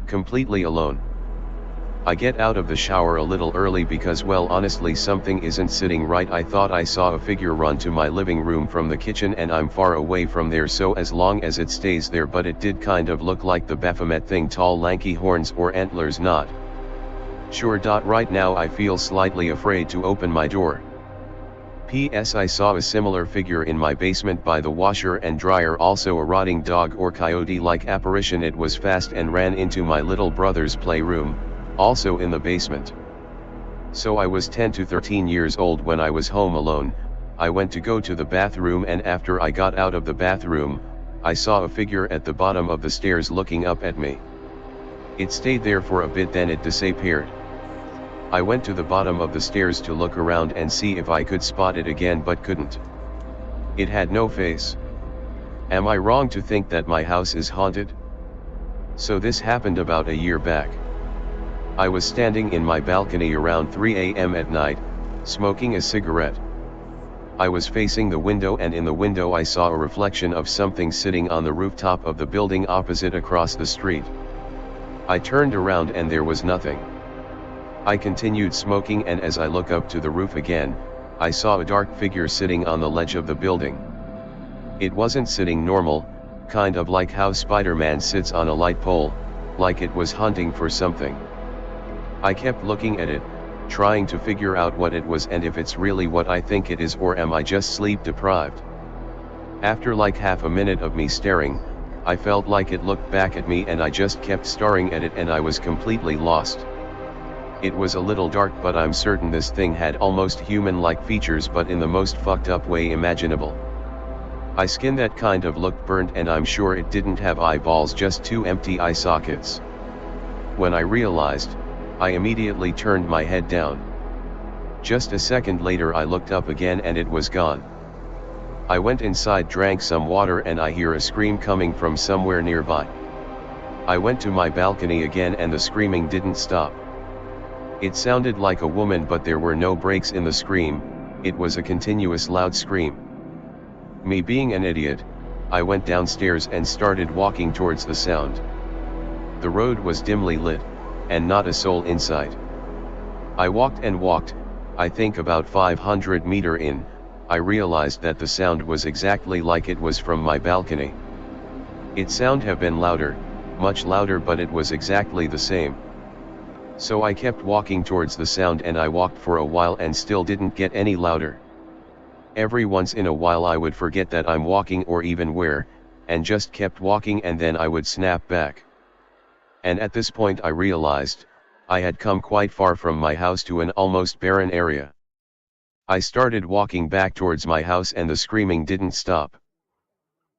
completely alone. I get out of the shower a little early because, well, honestly something isn't sitting right. I thought I saw a figure run to my living room from the kitchen, and I'm far away from there, so as long as it stays there, but it did kind of look like the Baphomet thing, tall lanky horns or antlers, not sure. Right now I feel slightly afraid to open my door. P.S. I saw a similar figure in my basement by the washer and dryer, also a rotting dog or coyote-like apparition. It was fast and ran into my little brother's playroom, also in the basement. So I was 10 to 13 years old when I was home alone. I went to go to the bathroom, and after I got out of the bathroom, I saw a figure at the bottom of the stairs looking up at me. It stayed there for a bit, then it disappeared. I went to the bottom of the stairs to look around and see if I could spot it again, but couldn't. It had no face. Am I wrong to think that my house is haunted? So this happened about a year back. I was standing in my balcony around 3 a.m. at night, smoking a cigarette. I was facing the window, and in the window I saw a reflection of something sitting on the rooftop of the building opposite across the street. I turned around and there was nothing. I continued smoking, and as I look up to the roof again, I saw a dark figure sitting on the ledge of the building. It wasn't sitting normal, kind of like how Spider-Man sits on a light pole, like it was hunting for something. I kept looking at it, trying to figure out what it was and if it's really what I think it is, or am I just sleep deprived. After like half a minute of me staring, I felt like it looked back at me, and I just kept staring at it, and I was completely lost. It was a little dark, but I'm certain this thing had almost human-like features, but in the most fucked up way imaginable. My skin that kind of looked burnt, and I'm sure it didn't have eyeballs, just two empty eye sockets. When I realized, I immediately turned my head down. Just a second later I looked up again and it was gone. I went inside, drank some water, and I hear a scream coming from somewhere nearby. I went to my balcony again and the screaming didn't stop. It sounded like a woman, but there were no breaks in the scream. It was a continuous loud scream. Me being an idiot, I went downstairs and started walking towards the sound. The road was dimly lit, and not a soul in sight. I walked and walked. I think about 500 meters in, I realized that the sound was exactly like it was from my balcony. It sound have been louder, much louder, but it was exactly the same. So I kept walking towards the sound, and I walked for a while and still didn't get any louder. Every once in a while I would forget that I'm walking or even where, and just kept walking, and then I would snap back. And at this point I realized, I had come quite far from my house to an almost barren area. I started walking back towards my house and the screaming didn't stop.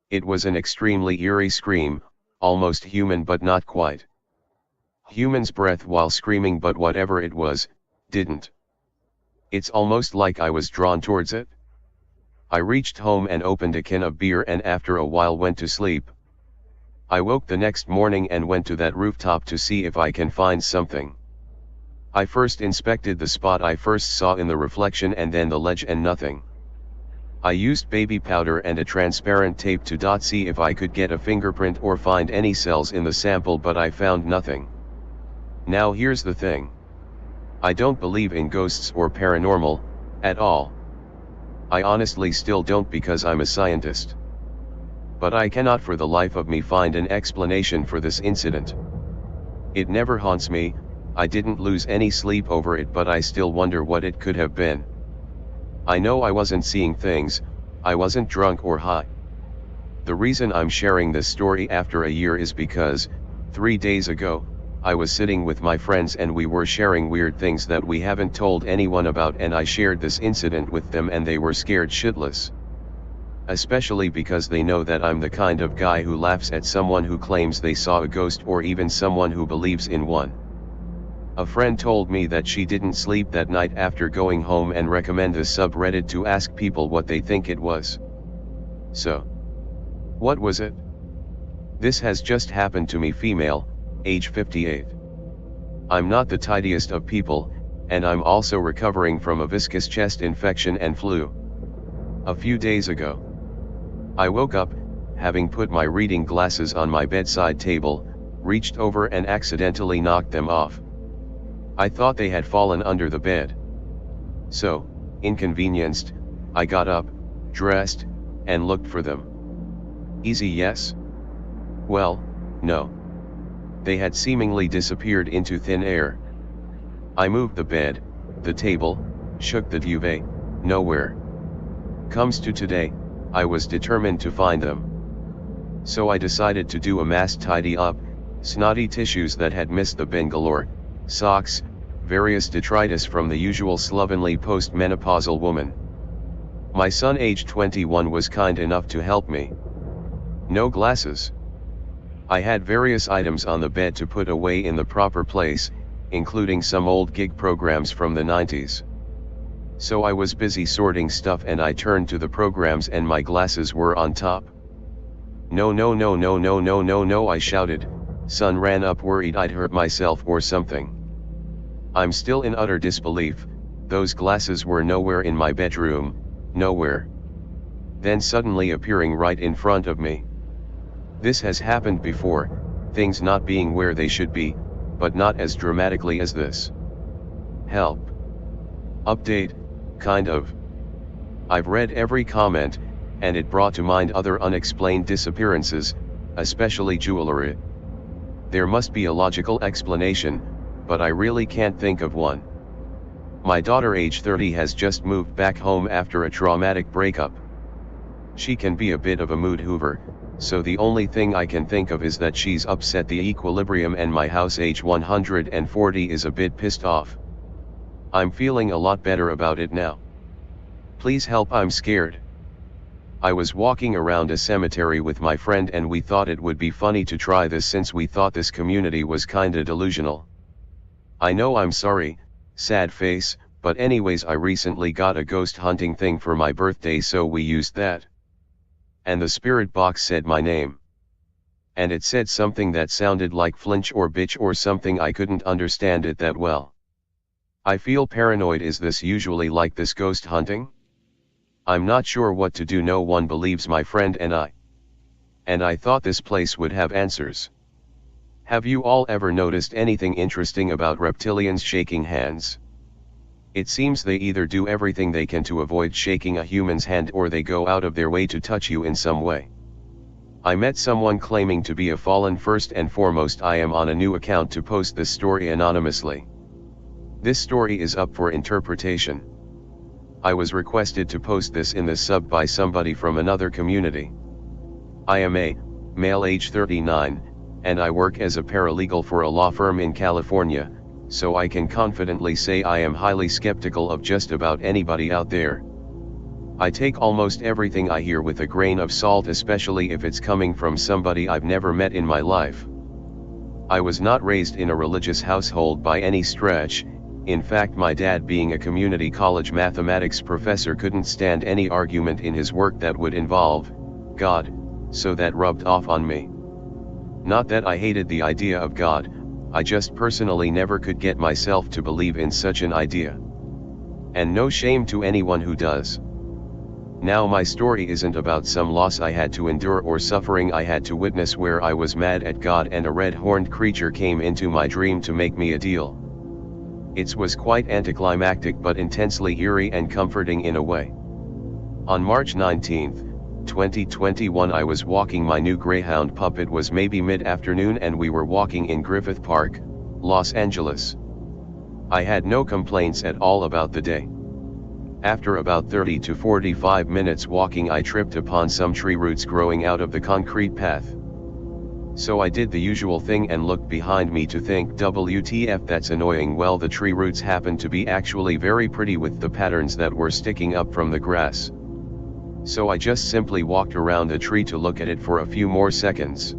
It was an extremely eerie scream, almost human but not quite. Human's breath while screaming, but whatever it was, didn't. It's almost like I was drawn towards it. I reached home and opened a can of beer, and after a while went to sleep. I woke the next morning and went to that rooftop to see if I can find something. I first inspected the spot I first saw in the reflection and then the ledge, and nothing. I used baby powder and a transparent tape to see if I could get a fingerprint or find any cells in the sample, but I found nothing. Now here's the thing. I don't believe in ghosts or paranormal, at all. I honestly still don't, because I'm a scientist. But I cannot for the life of me find an explanation for this incident. It never haunts me. I didn't lose any sleep over it, but I still wonder what it could have been. I know I wasn't seeing things, I wasn't drunk or high. The reason I'm sharing this story after a year is because, 3 days ago, I was sitting with my friends and we were sharing weird things that we haven't told anyone about, and I shared this incident with them and they were scared shitless. Especially because they know that I'm the kind of guy who laughs at someone who claims they saw a ghost, or even someone who believes in one. A friend told me that she didn't sleep that night after going home and recommend the subreddit to ask people what they think it was. So, what was it? This has just happened to me, female, age 58. I'm not the tidiest of people, and I'm also recovering from a viscous chest infection and flu. A few days ago, I woke up, having put my reading glasses on my bedside table, reached over and accidentally knocked them off. I thought they had fallen under the bed. So, inconvenienced, I got up, dressed, and looked for them. Easy, yes? Well, no. They had seemingly disappeared into thin air. I moved the bed, the table, shook the duvet, nowhere. Comes to today, I was determined to find them. So I decided to do a mass tidy up, snotty tissues that had missed the bin galore, socks, various detritus from the usual slovenly post-menopausal woman. My son, aged 21, was kind enough to help me. No glasses. I had various items on the bed to put away in the proper place, including some old gig programs from the 90s. So I was busy sorting stuff and I turned to the programs and my glasses were on top. No, no, no, no, no, no, no, no, I shouted. Son ran up worried I'd hurt myself or something. I'm still in utter disbelief. Those glasses were nowhere in my bedroom, nowhere. Then suddenly appearing right in front of me. This has happened before, things not being where they should be, but not as dramatically as this. Help. Update, kind of. I've read every comment, and it brought to mind other unexplained disappearances, especially jewelry. There must be a logical explanation, but I really can't think of one. My daughter, age 30, has just moved back home after a traumatic breakup. She can be a bit of a mood hoover, so the only thing I can think of is that she's upset the equilibrium and my house, age 140, is a bit pissed off. I'm feeling a lot better about it now. Please help, I'm scared. I was walking around a cemetery with my friend and we thought it would be funny to try this since we thought this community was kinda delusional. I know, I'm sorry, sad face, but anyways, I recently got a ghost hunting thing for my birthday, so we used that. And the spirit box said my name. And it said something that sounded like flinch or bitch or something. I couldn't understand it that well. I feel paranoid. Is this usually like this ghost hunting? I'm not sure what to do. No one believes my friend and I. And I thought this place would have answers. Have you all ever noticed anything interesting about reptilians shaking hands? It seems they either do everything they can to avoid shaking a human's hand or they go out of their way to touch you in some way. I met someone claiming to be a fallen. First and foremost, I am on a new account to post this story anonymously. This story is up for interpretation. I was requested to post this in the sub by somebody from another community. I am a male, age 39, and I work as a paralegal for a law firm in California, so I can confidently say I am highly skeptical of just about anybody out there. I take almost everything I hear with a grain of salt, especially if it's coming from somebody I've never met in my life. I was not raised in a religious household by any stretch. In fact, my dad, being a community college mathematics professor, couldn't stand any argument in his work that would involve God, so that rubbed off on me. Not that I hated the idea of God, I just personally never could get myself to believe in such an idea. And no shame to anyone who does. Now, my story isn't about some loss I had to endure or suffering I had to witness where I was mad at God and a red-horned creature came into my dream to make me a deal. It was quite anticlimactic but intensely eerie and comforting in a way. On March 19, 2021, I was walking my new Greyhound pup. It was maybe mid-afternoon and we were walking in Griffith Park, Los Angeles. I had no complaints at all about the day. After about 30 to 45 minutes walking, I tripped upon some tree roots growing out of the concrete path. So I did the usual thing and looked behind me to think, WTF, that's annoying. Well, the tree roots happened to be actually very pretty with the patterns that were sticking up from the grass. So I just simply walked around the tree to look at it for a few more seconds.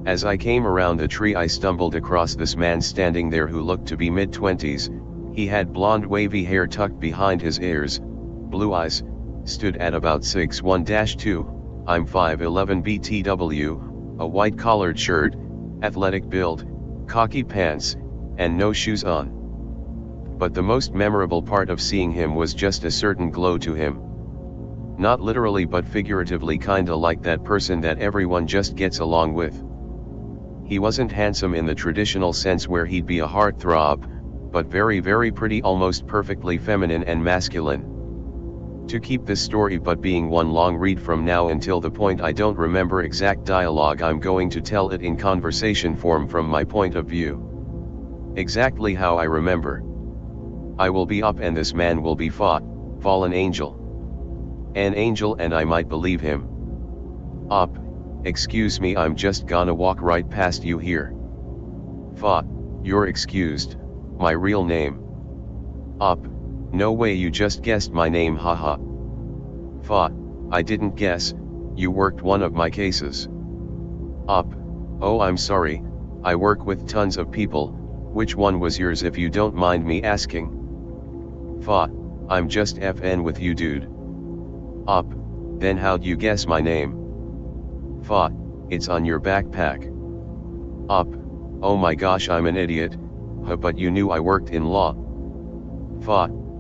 As I came around the tree, I stumbled across this man standing there who looked to be mid-20s. He had blonde wavy hair tucked behind his ears, blue eyes, stood at about 6'1-2", I'm 5'11" BTW, a white collared shirt, athletic build, khaki pants, and no shoes on. But the most memorable part of seeing him was just a certain glow to him. Not literally but figuratively, kinda like that person that everyone just gets along with. He wasn't handsome in the traditional sense where he'd be a heartthrob, but very very pretty, almost perfectly feminine and masculine. To keep this story but being one long read from now until the point I don't remember exact dialogue, I'm going to tell it in conversation form from my point of view. Exactly how I remember. I will be up and this man will be fallen angel. An angel, and I might believe him. Up, excuse me, I'm just gonna walk right past you here. You're excused, my real name. Up, no way, you just guessed my name, haha. I didn't guess, you worked one of my cases. Up, oh I'm sorry, I work with tons of people, which one was yours if you don't mind me asking? I'm just FN with you dude. Up, then how'd you guess my name? It's on your backpack. Up, oh my gosh I'm an idiot, but you knew I worked in law.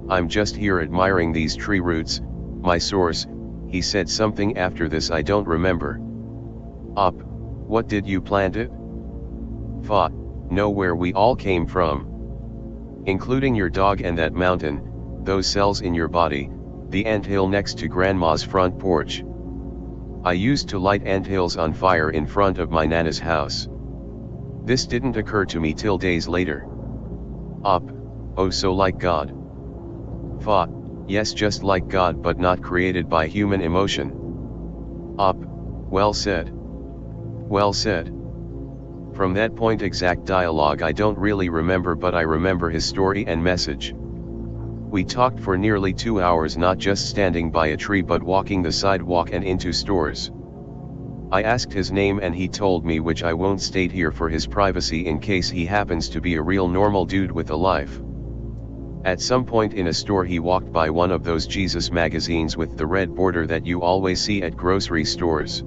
I'm just here admiring these tree roots, my source, he said something after this I don't remember. Up, what did you plant it? Know where we all came from. Including your dog and that mountain, those cells in your body, the anthill next to grandma's front porch. I used to light anthills on fire in front of my nana's house. This didn't occur to me till days later. Up, oh so like God. Yes, just like God but not created by human emotion. Up, well said. Well said. From that point exact dialogue I don't really remember, but I remember his story and message. We talked for nearly 2 hours, not just standing by a tree but walking the sidewalk and into stores. I asked his name and he told me, which I won't state here for his privacy in case he happens to be a real normal dude with a life. At some point in a store he walked by one of those Jesus magazines with the red border that you always see at grocery stores.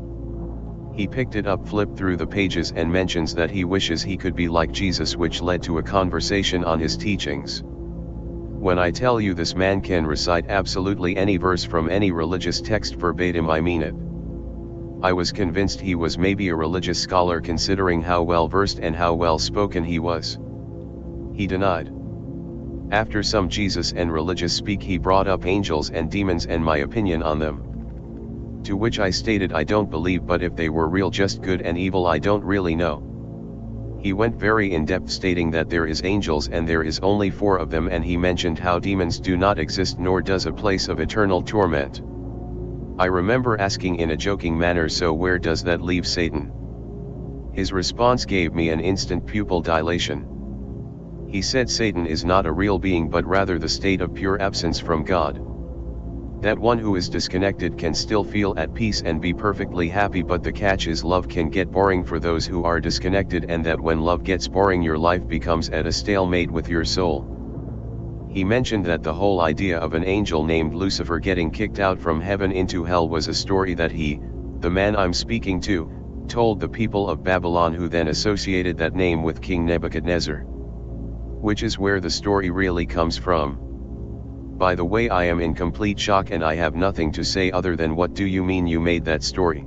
He picked it up, flipped through the pages and mentions that he wishes he could be like Jesus, which led to a conversation on his teachings. When I tell you this man can recite absolutely any verse from any religious text verbatim, I mean it. I was convinced he was maybe a religious scholar considering how well versed and how well spoken he was. He denied. After some Jesus and religious speak he brought up angels and demons and my opinion on them. To which I stated I don't believe, but if they were real, just good and evil, I don't really know. He went very in depth, stating that there is angels and there is only 4 of them, and he mentioned how demons do not exist, nor does a place of eternal torment. I remember asking in a joking manner, so where does that leave Satan? His response gave me an instant pupil dilation. He said Satan is not a real being but rather the state of pure absence from God. That one who is disconnected can still feel at peace and be perfectly happy, but the catch is love can get boring for those who are disconnected, and that when love gets boring your life becomes at a stalemate with your soul. He mentioned that the whole idea of an angel named Lucifer getting kicked out from heaven into hell was a story that he, the man I'm speaking to, told the people of Babylon, who then associated that name with King Nebuchadnezzar. Which is where the story really comes from. By the way, I am in complete shock and I have nothing to say other than, what do you mean you made that story?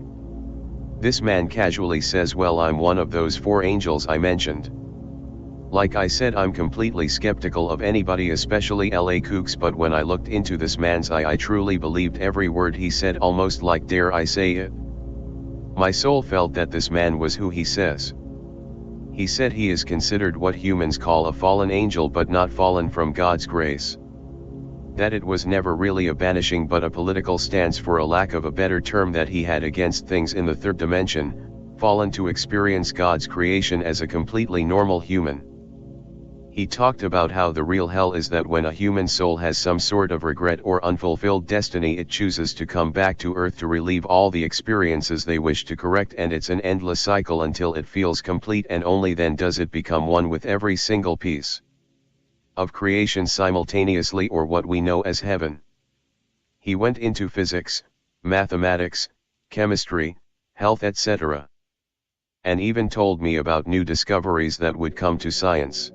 This man casually says, well, I'm one of those 4 angels I mentioned. Like I said, I'm completely skeptical of anybody, especially LA kooks, but when I looked into this man's eye I truly believed every word he said, almost like, dare I say it? My soul felt that this man was who he says. He said he is considered what humans call a fallen angel, but not fallen from God's grace. That it was never really a banishing but a political stance, for a lack of a better term, that he had against things in the 3rd dimension, fallen to experience God's creation as a completely normal human. He talked about how the real hell is that when a human soul has some sort of regret or unfulfilled destiny, it chooses to come back to earth to relive all the experiences they wish to correct, and it's an endless cycle until it feels complete, and only then does it become one with every single piece of creation simultaneously, or what we know as heaven. He went into physics, mathematics, chemistry, health, etc. And even told me about new discoveries that would come to science.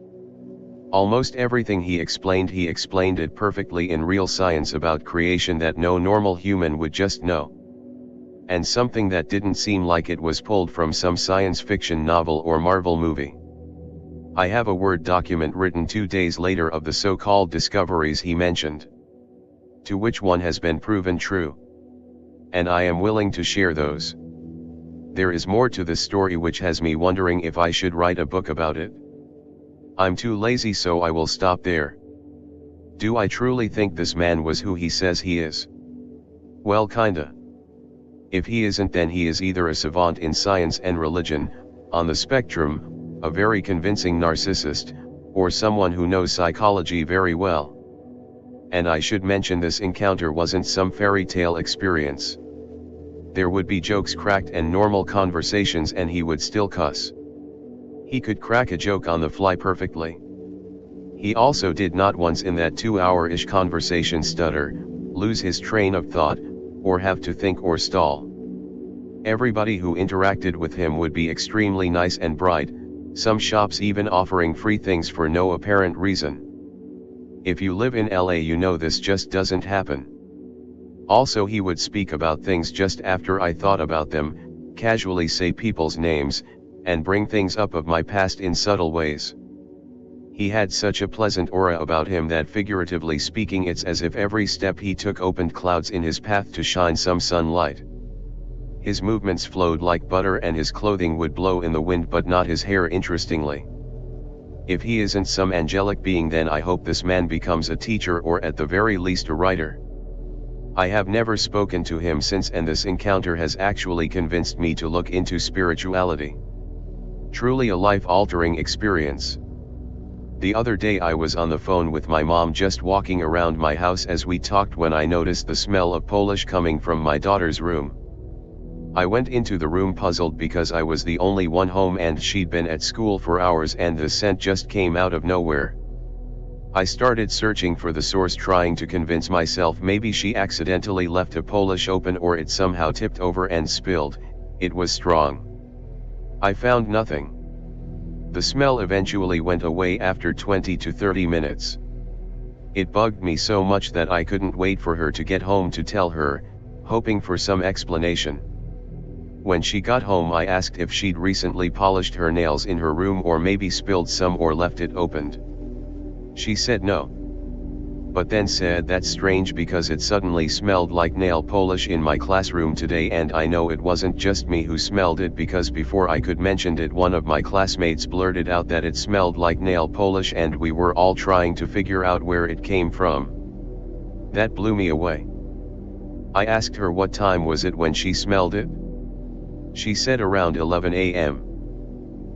Almost everything he explained it perfectly in real science about creation that no normal human would just know. And something that didn't seem like it was pulled from some science fiction novel or Marvel movie. I have a Word document written 2 days later of the so-called discoveries he mentioned, to which one has been proven true. And I am willing to share those. There is more to this story which has me wondering if I should write a book about it. I'm too lazy, so I will stop there. Do I truly think this man was who he says he is? Well, kinda. If he isn't, then he is either a savant in science and religion, on the spectrum, a very convincing narcissist, or someone who knows psychology very well. And I should mention, this encounter wasn't some fairy tale experience. There would be jokes cracked and normal conversations, and he would still cuss. He could crack a joke on the fly perfectly. He also did not once in that 2-hour-ish conversation stutter, lose his train of thought, or have to think or stall. Everybody who interacted with him would be extremely nice and bright, some shops even offering free things for no apparent reason. If you live in LA, you know this just doesn't happen. Also, he would speak about things just after I thought about them, casually say people's names, and bring things up of my past in subtle ways. He had such a pleasant aura about him that, figuratively speaking, it's as if every step he took opened clouds in his path to shine some sunlight. His movements flowed like butter, and his clothing would blow in the wind, but not his hair, interestingly. If he isn't some angelic being, then I hope this man becomes a teacher, or at the very least a writer. I have never spoken to him since, and this encounter has actually convinced me to look into spirituality. Truly a life-altering experience. The other day I was on the phone with my mom, just walking around my house as we talked, when I noticed the smell of Polish coming from my daughter's room. I went into the room puzzled because I was the only one home and she'd been at school for hours, and the scent just came out of nowhere. I started searching for the source, trying to convince myself maybe she accidentally left a Polish open, or it somehow tipped over and spilled. It was strong. I found nothing. The smell eventually went away after 20 to 30 minutes. It bugged me so much that I couldn't wait for her to get home to tell her, hoping for some explanation. When she got home, I asked if she'd recently polished her nails in her room, or maybe spilled some or left it opened. She said no. But then said that's strange because it suddenly smelled like nail polish in my classroom today, and I know it wasn't just me who smelled it, because before I could mention it, one of my classmates blurted out that it smelled like nail polish, and we were all trying to figure out where it came from. That blew me away. I asked her what time was it when she smelled it. She said around 11 a.m.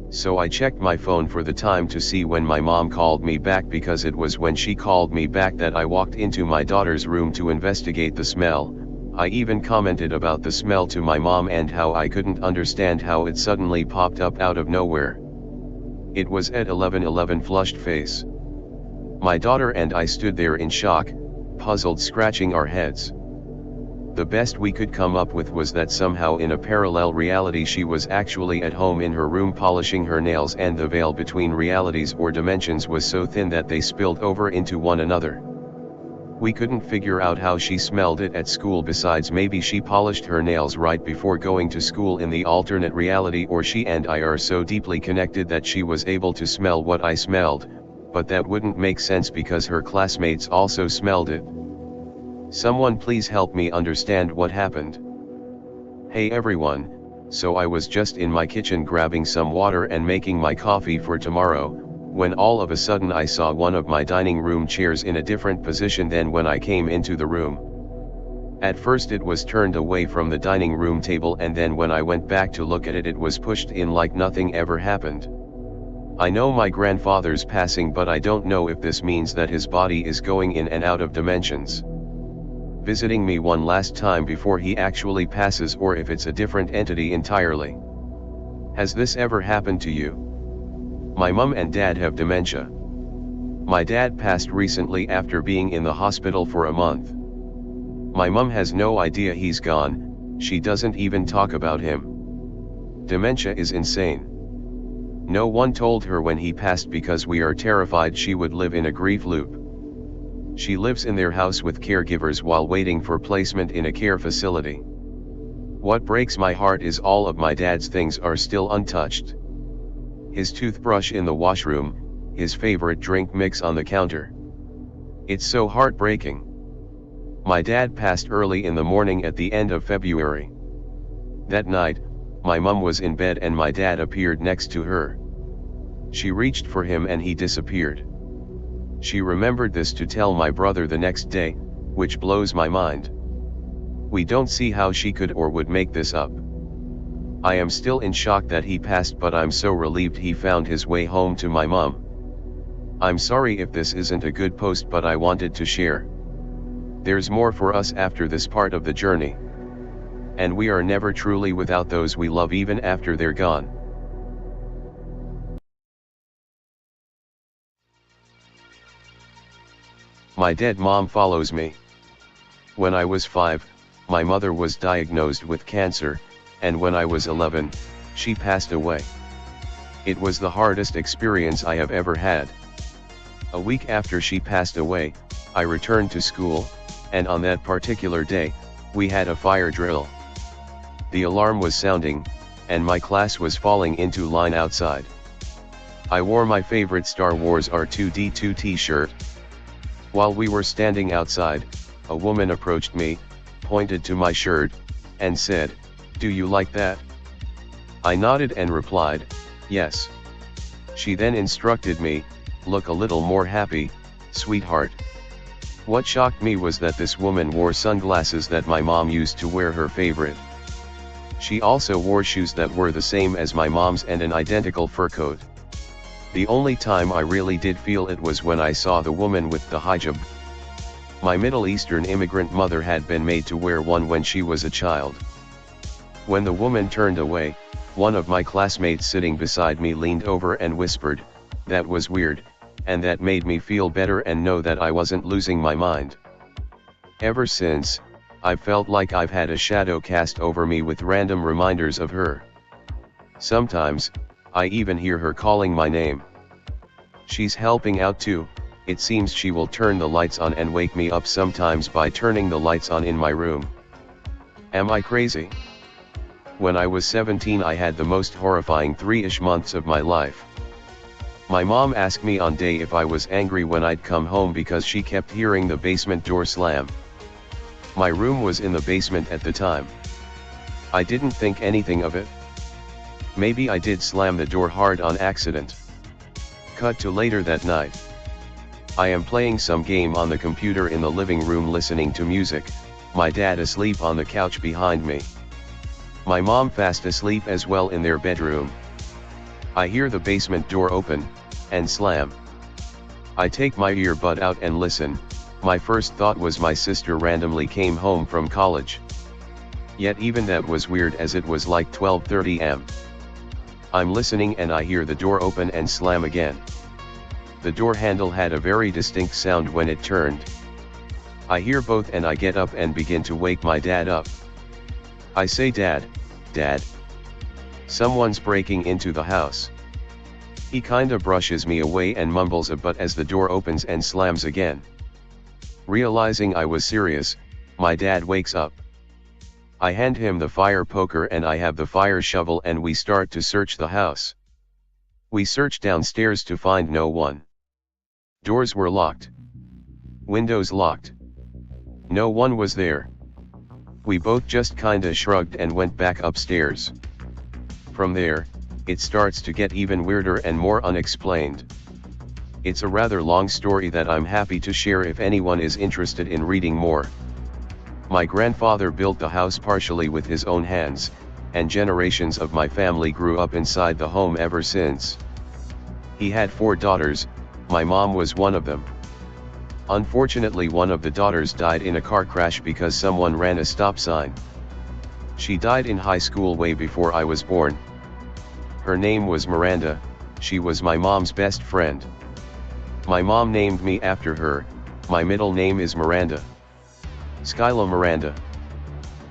So I checked my phone for the time to see when my mom called me back, because it was when she called me back that I walked into my daughter's room to investigate the smell. I even commented about the smell to my mom and how I couldn't understand how it suddenly popped up out of nowhere. It was at 11:11, flushed face. My daughter and I stood there in shock, puzzled, scratching our heads. The best we could come up with was that somehow in a parallel reality she was actually at home in her room polishing her nails, and the veil between realities or dimensions was so thin that they spilled over into one another. We couldn't figure out how she smelled it at school, besides maybe she polished her nails right before going to school in the alternate reality, or she and I are so deeply connected that she was able to smell what I smelled, but that wouldn't make sense because her classmates also smelled it. Someone please help me understand what happened. Hey everyone, so I was just in my kitchen grabbing some water and making my coffee for tomorrow, when all of a sudden I saw one of my dining room chairs in a different position than when I came into the room. At first it was turned away from the dining room table, and then when I went back to look at it, it was pushed in like nothing ever happened. I know my grandfather's passing, but I don't know if this means that his body is going in and out of dimensions, visiting me one last time before he actually passes, or if it's a different entity entirely. Has this ever happened to you? My mom and dad have dementia. My dad passed recently after being in the hospital for a month. My mom has no idea he's gone, she doesn't even talk about him. Dementia is insane. No one told her when he passed because we are terrified she would live in a grief loop. She lives in their house with caregivers while waiting for placement in a care facility. What breaks my heart is all of my dad's things are still untouched. his toothbrush in the washroom, his favorite drink mix on the counter. It's so heartbreaking. My dad passed early in the morning at the end of February. That night, my mum was in bed and my dad appeared next to her. She reached for him and he disappeared. She remembered this to tell my brother the next day, which blows my mind. We don't see how she could or would make this up. I am still in shock that he passed, but I'm so relieved he found his way home to my mum. I'm sorry if this isn't a good post, but I wanted to share. There's more for us after this part of the journey. And we are never truly without those we love even after they're gone. My dead mom follows me. When I was 5, my mother was diagnosed with cancer, and when I was 11, she passed away. It was the hardest experience I have ever had. A week after she passed away, I returned to school, and on that particular day, we had a fire drill. The alarm was sounding, and my class was falling into line outside. I wore my favorite Star Wars R2-D2 t-shirt. While we were standing outside, a woman approached me, pointed to my shirt, and said, "Do you like that?" I nodded and replied, "Yes." She then instructed me, "Look a little more happy, sweetheart." What shocked me was that this woman wore sunglasses that my mom used to wear, her favorite. She also wore shoes that were the same as my mom's and an identical fur coat. The only time I really did feel it was when I saw the woman with the hijab. My Middle Eastern immigrant mother had been made to wear one when she was a child. When the woman turned away, one of my classmates sitting beside me leaned over and whispered, "That was weird," and that made me feel better and know that I wasn't losing my mind. Ever since, I've felt like I've had a shadow cast over me with random reminders of her. Sometimes, I even hear her calling my name. She's helping out too. It seems she will turn the lights on and wake me up sometimes by turning the lights on in my room. Am I crazy? When I was 17, I had the most horrifying 3-ish months of my life. My mom asked me on day if I was angry when I'd come home because she kept hearing the basement door slam. My room was in the basement at the time. I didn't think anything of it. Maybe I did slam the door hard on accident. Cut to later that night. I am playing some game on the computer in the living room listening to music, my dad asleep on the couch behind me. My mom fast asleep as well in their bedroom. I hear the basement door open, and slam. I take my earbud out and listen. My first thought was my sister randomly came home from college. Yet even that was weird as it was like 12:30 am. I'm listening and I hear the door open and slam again. The door handle had a very distinct sound when it turned. I hear both and I get up and begin to wake my dad up. I say, "Dad, Dad. Someone's breaking into the house." He kinda brushes me away and mumbles a but as the door opens and slams again. Realizing I was serious, my dad wakes up. I hand him the fire poker and I have the fire shovel and we start to search the house. We search downstairs to find no one. Doors were locked. Windows locked. No one was there. We both just kinda shrugged and went back upstairs. From there, it starts to get even weirder and more unexplained. It's a rather long story that I'm happy to share if anyone is interested in reading more. My grandfather built the house partially with his own hands, and generations of my family grew up inside the home ever since. He had 4 daughters, my mom was one of them. Unfortunately, one of the daughters died in a car crash because someone ran a stop sign. She died in high school way before I was born. Her name was Miranda, she was my mom's best friend. My mom named me after her, my middle name is Miranda. Skyla Miranda.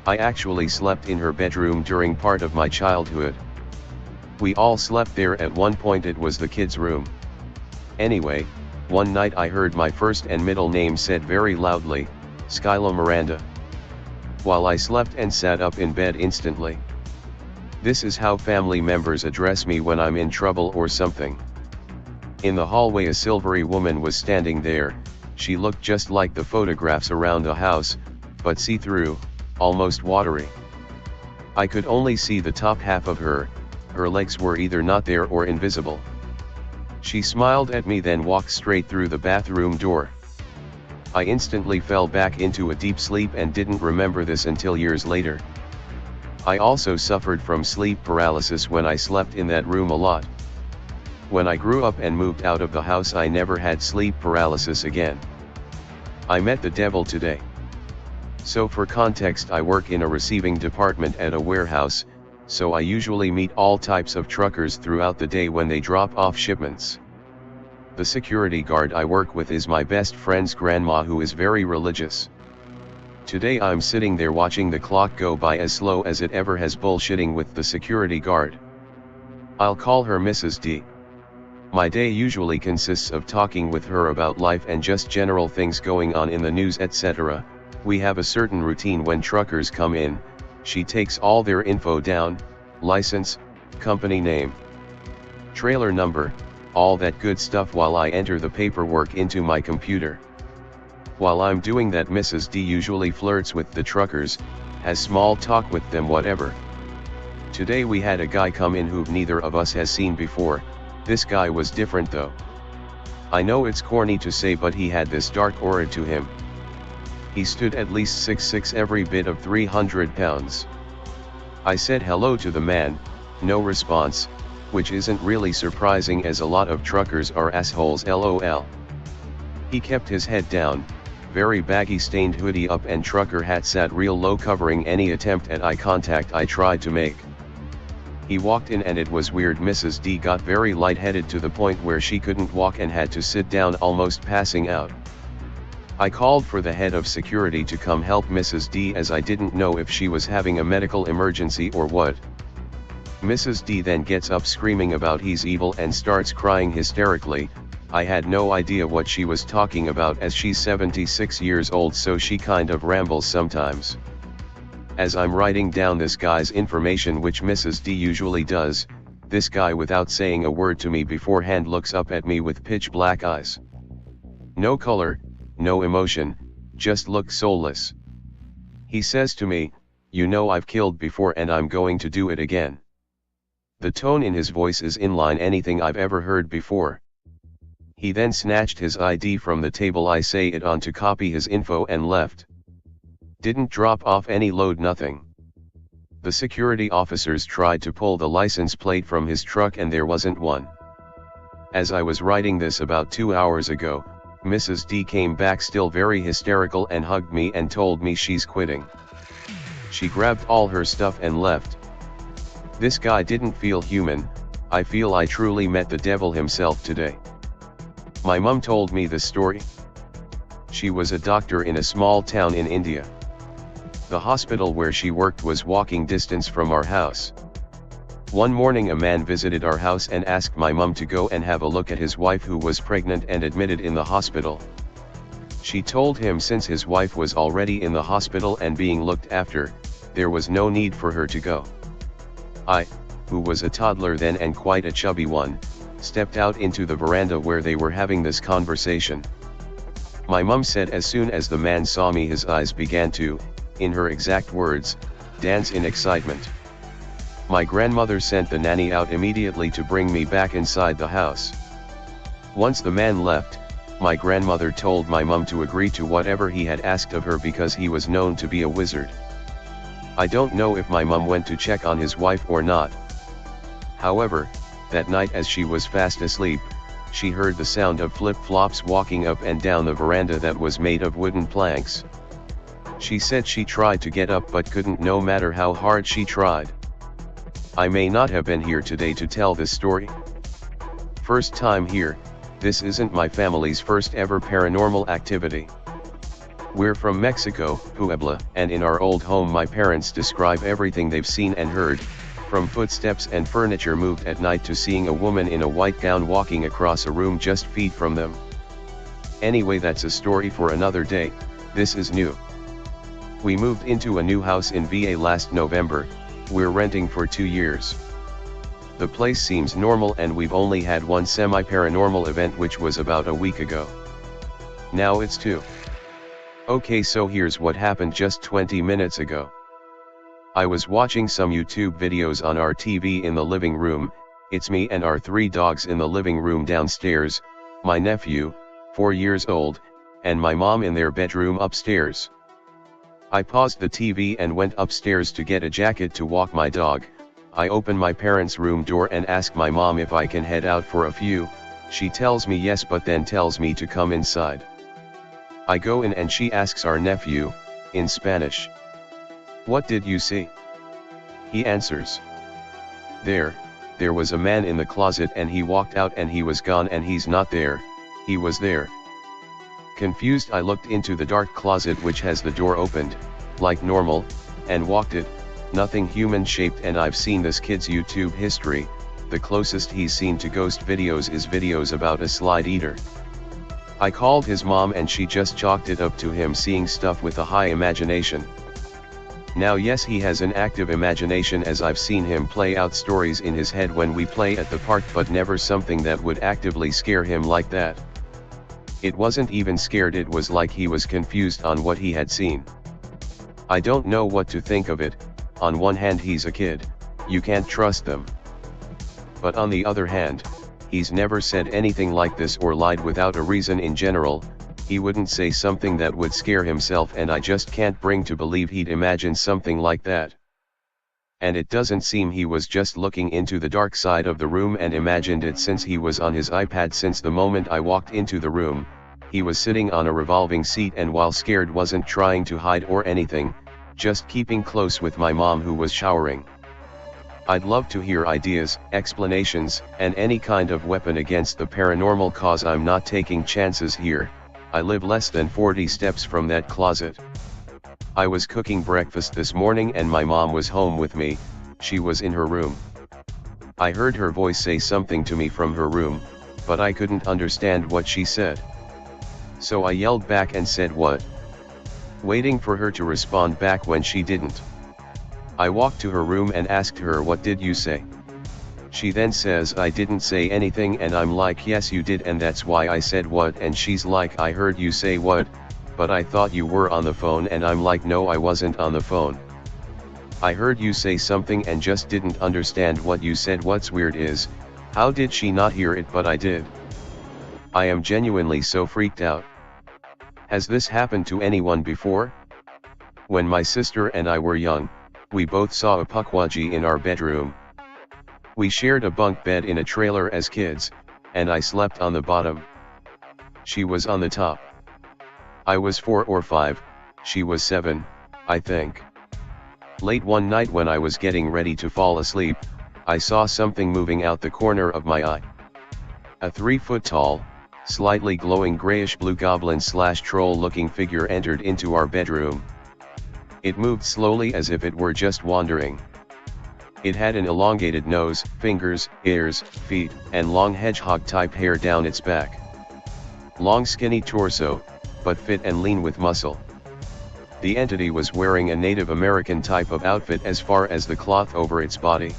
I actually slept in her bedroom during part of my childhood. We all slept there at one point, it was the kids' room. Anyway, one night I heard my first and middle name said very loudly, "Skyla Miranda." While I slept and sat up in bed instantly. This is how family members address me when I'm in trouble or something. In the hallway a silvery woman was standing there. She looked just like the photographs around the house, but see-through, almost watery. I could only see the top half of her legs were either not there or invisible. She smiled at me, then walked straight through the bathroom door. I instantly fell back into a deep sleep and didn't remember this until years later. I also suffered from sleep paralysis when I slept in that room a lot. When I grew up and moved out of the house, I never had sleep paralysis again. I met the devil today. So for context, I work in a receiving department at a warehouse, so I usually meet all types of truckers throughout the day when they drop off shipments. The security guard I work with is my best friend's grandma, who is very religious. Today I'm sitting there watching the clock go by as slow as it ever has, bullshitting with the security guard. I'll call her Mrs. D. My day usually consists of talking with her about life and just general things going on in the news, etc. We have a certain routine when truckers come in. She takes all their info down: license, company name, trailer number, all that good stuff, while I enter the paperwork into my computer. While I'm doing that, Mrs. D usually flirts with the truckers, has small talk with them, whatever. Today we had a guy come in who neither of us has seen before. This guy was different though. I know it's corny to say, but he had this dark aura to him. He stood at least 6'6", every bit of 300 pounds. I said hello to the man, no response, which isn't really surprising as a lot of truckers are assholes, lol. He kept his head down, very baggy, stained hoodie up, and trucker hat sat real low, covering any attempt at eye contact I tried to make. He walked in and it was weird. Mrs. D got very lightheaded to the point where she couldn't walk and had to sit down, almost passing out. I called for the head of security to come help Mrs. D, as I didn't know if she was having a medical emergency or what. Mrs. D then gets up screaming about he's evil and starts crying hysterically. I had no idea what she was talking about, as she's 76 years old, so she kind of rambles sometimes. As I'm writing down this guy's information, which Mrs. D usually does, this guy, without saying a word to me beforehand, looks up at me with pitch black eyes. No color, no emotion, just look soulless. He says to me, "You know I've killed before and I'm going to do it again." The tone in his voice is unlike anything I've ever heard before. He then snatched his ID from the table I say it on to copy his info and left. Didn't drop off any load, nothing. The security officers tried to pull the license plate from his truck and there wasn't one. As I was writing this about 2 hours ago, Mrs. D came back still very hysterical and hugged me and told me she's quitting. She grabbed all her stuff and left. This guy didn't feel human. I feel I truly met the devil himself today. My mum told me this story. She was a doctor in a small town in India. The hospital where she worked was walking distance from our house. One morning a man visited our house and asked my mum to go and have a look at his wife, who was pregnant and admitted in the hospital. She told him since his wife was already in the hospital and being looked after, there was no need for her to go. I, who was a toddler then and quite a chubby one, stepped out into the veranda where they were having this conversation. My mum said as soon as the man saw me, his eyes began to, in her exact words, dance in excitement. My grandmother sent the nanny out immediately to bring me back inside the house. Once the man left, my grandmother told my mum to agree to whatever he had asked of her because he was known to be a wizard. I don't know if my mum went to check on his wife or not. However, that night as she was fast asleep, she heard the sound of flip-flops walking up and down the veranda that was made of wooden planks. She said she tried to get up but couldn't, no matter how hard she tried. I may not have been here today to tell this story. First time here. This isn't my family's first ever paranormal activity. We're from Mexico, Puebla, and in our old home my parents describe everything they've seen and heard, from footsteps and furniture moved at night to seeing a woman in a white gown walking across a room just feet from them. Anyway, that's a story for another day. This is new. We moved into a new house in VA last November, We're renting for 2 years. The place seems normal and we've only had one semi-paranormal event, which was about a week ago. Now it's 2. Okay, so here's what happened just 20 minutes ago. I was watching some YouTube videos on our TV in the living room. It's me and our 3 dogs in the living room downstairs, my nephew, 4 years old, and my mom in their bedroom upstairs. I paused the TV and went upstairs to get a jacket to walk my dog. I open my parents' room door and ask my mom if I can head out for a few. She tells me yes, but then tells me to come inside. I go in and she asks our nephew, in Spanish, "What did you see?" He answers, There was a man in the closet and he walked out and he was gone and he's not there, he was there." Confused, I looked into the dark closet, which has the door opened, like normal, and walked it. Nothing human shaped, and I've seen this kid's YouTube history. The closest he's seen to ghost videos is videos about a slide eater. I called his mom and she just chalked it up to him seeing stuff with a high imagination. Now yes, he has an active imagination, as I've seen him play out stories in his head when we play at the park, but never something that would actively scare him like that. It wasn't even scared, it was like he was confused on what he had seen. I don't know what to think of it. On one hand, he's a kid, you can't trust them. But on the other hand, he's never said anything like this or lied without a reason in general. He wouldn't say something that would scare himself, and I just can't bring to believe he'd imagine something like that. And it doesn't seem he was just looking into the dark side of the room and imagined it, since he was on his iPad since the moment I walked into the room. He was sitting on a revolving seat and while scared wasn't trying to hide or anything, just keeping close with my mom who was showering. I'd love to hear ideas, explanations, and any kind of weapon against the paranormal, cause I'm not taking chances here. I live less than 40 steps from that closet. I was cooking breakfast this morning and my mom was home with me. She was in her room. I heard her voice say something to me from her room, but I couldn't understand what she said. So I yelled back and said, "What?" waiting for her to respond back. When she didn't, I walked to her room and asked her, "What did you say?" She then says, "I didn't say anything," and I'm like, "Yes you did, and that's why I said what," and she's like, "I heard you say what, but I thought you were on the phone," and I'm like, "No, I wasn't on the phone. I heard you say something and just didn't understand what you said." What's weird is, how did she not hear it but I did? I am genuinely so freaked out. Has this happened to anyone before? When my sister and I were young, we both saw a Pukwudgie in our bedroom. We shared a bunk bed in a trailer as kids, and I slept on the bottom. She was on the top. I was 4 or 5, she was 7, I think. Late one night when I was getting ready to fall asleep, I saw something moving out the corner of my eye. A 3-foot tall, slightly glowing grayish-blue goblin/troll looking figure entered into our bedroom. It moved slowly as if it were just wandering. It had an elongated nose, fingers, ears, feet, and long hedgehog-type hair down its back. Long skinny torso, but fit and lean with muscle. The entity was wearing a Native American type of outfit as far as the cloth over its body.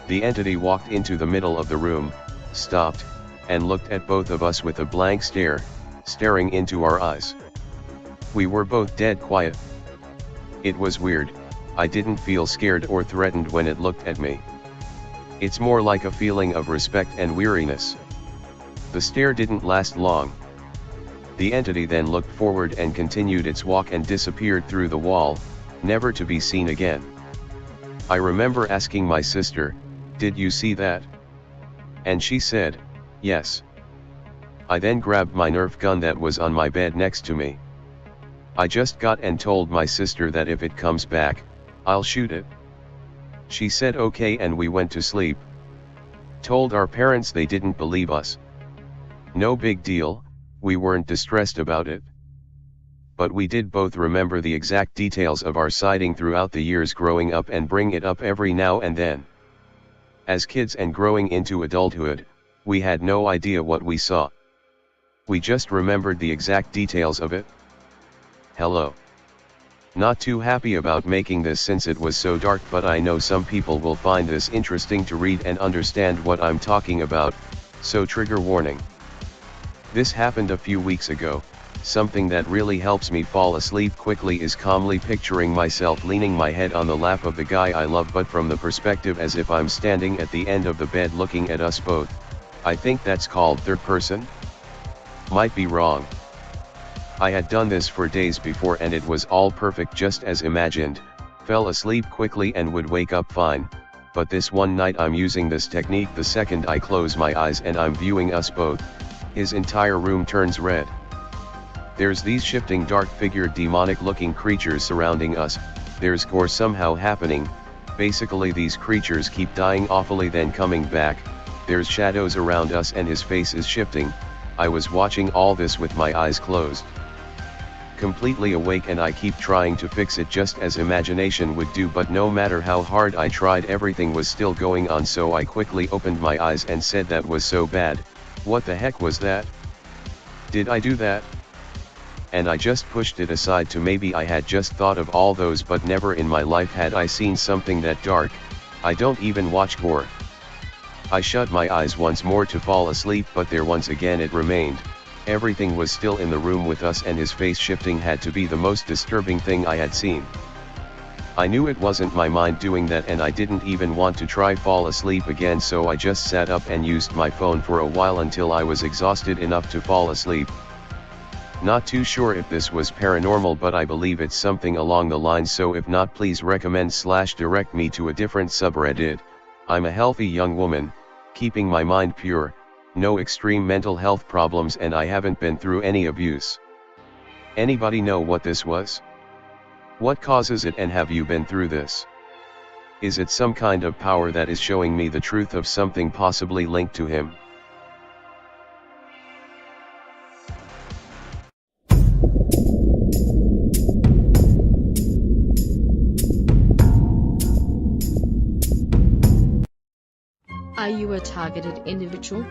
The entity walked into the middle of the room, stopped, and looked at both of us with a blank stare, staring into our eyes. We were both dead quiet. It was weird. I didn't feel scared or threatened when it looked at me. It's more like a feeling of respect and weariness. The stare didn't last long. The entity then looked forward and continued its walk and disappeared through the wall, never to be seen again. I remember asking my sister, "Did you see that?" And she said, "Yes." I then grabbed my Nerf gun that was on my bed next to me. I just got and told my sister that if it comes back, I'll shoot it. She said okay, and we went to sleep. Told our parents, they didn't believe us. No big deal, we weren't distressed about it. But we did both remember the exact details of our sighting throughout the years growing up and bring it up every now and then. As kids and growing into adulthood, we had no idea what we saw. We just remembered the exact details of it. Hello. Not too happy about making this since it was so dark, but I know some people will find this interesting to read and understand what I'm talking about, so trigger warning. This happened a few weeks ago. Something that really helps me fall asleep quickly is calmly picturing myself leaning my head on the lap of the guy I love, but from the perspective as if I'm standing at the end of the bed looking at us both. I think that's called third person? Might be wrong. I had done this for days before and it was all perfect just as imagined, fell asleep quickly and would wake up fine, but this one night I'm using this technique the second I close my eyes and I'm viewing us both. His entire room turns red. There's these shifting dark-figured demonic-looking creatures surrounding us, there's gore somehow happening, basically these creatures keep dying awfully then coming back, there's shadows around us and his face is shifting. I was watching all this with my eyes closed. Completely awake and I keep trying to fix it just as imagination would do, but no matter how hard I tried everything was still going on, so I quickly opened my eyes and said, that was so bad, what the heck was that? Did I do that? And I just pushed it aside to maybe I had just thought of all those, but never in my life had I seen something that dark. I don't even watch gore. I shut my eyes once more to fall asleep, but there once again it remained. Everything was still in the room with us and his face shifting had to be the most disturbing thing I had seen. I knew it wasn't my mind doing that and I didn't even want to try fall asleep again, so I just sat up and used my phone for a while until I was exhausted enough to fall asleep. Not too sure if this was paranormal, but I believe it's something along the lines, so if not, please recommend/direct me to a different subreddit. I'm a healthy young woman, keeping my mind pure, no extreme mental health problems, and I haven't been through any abuse. Anybody know what this was? What causes it, and have you been through this? Is it some kind of power that is showing me the truth of something possibly linked to him?
Are you a targeted individual?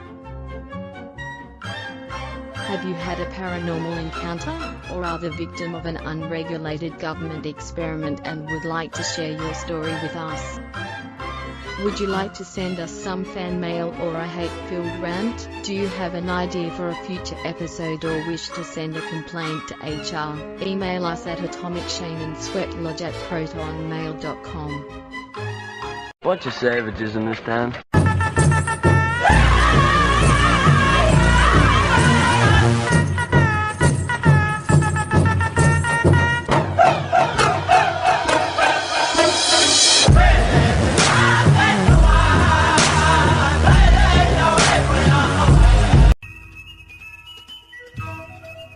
Have you had a paranormal encounter, or are the victim of an unregulated government experiment and would like to share your story with us? Would you like to send us some fan mail or a hate-filled rant? Do you have an idea for a future episode or wish to send a complaint to HR? Email us at atomicshamanSweatlodge@protonmail.com.
Bunch of savages in this town.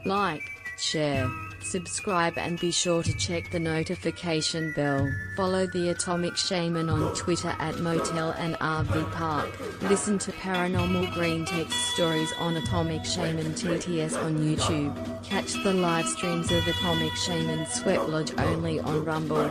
Like, share, subscribe, and be sure to check the notification bell. Follow the Atomic Shaman on Twitter at Motel and RV Park. Listen to Paranormal Green Text Stories on Atomic Shaman TTS on YouTube. Catch the live streams of Atomic Shaman Sweat Lodge only on Rumble.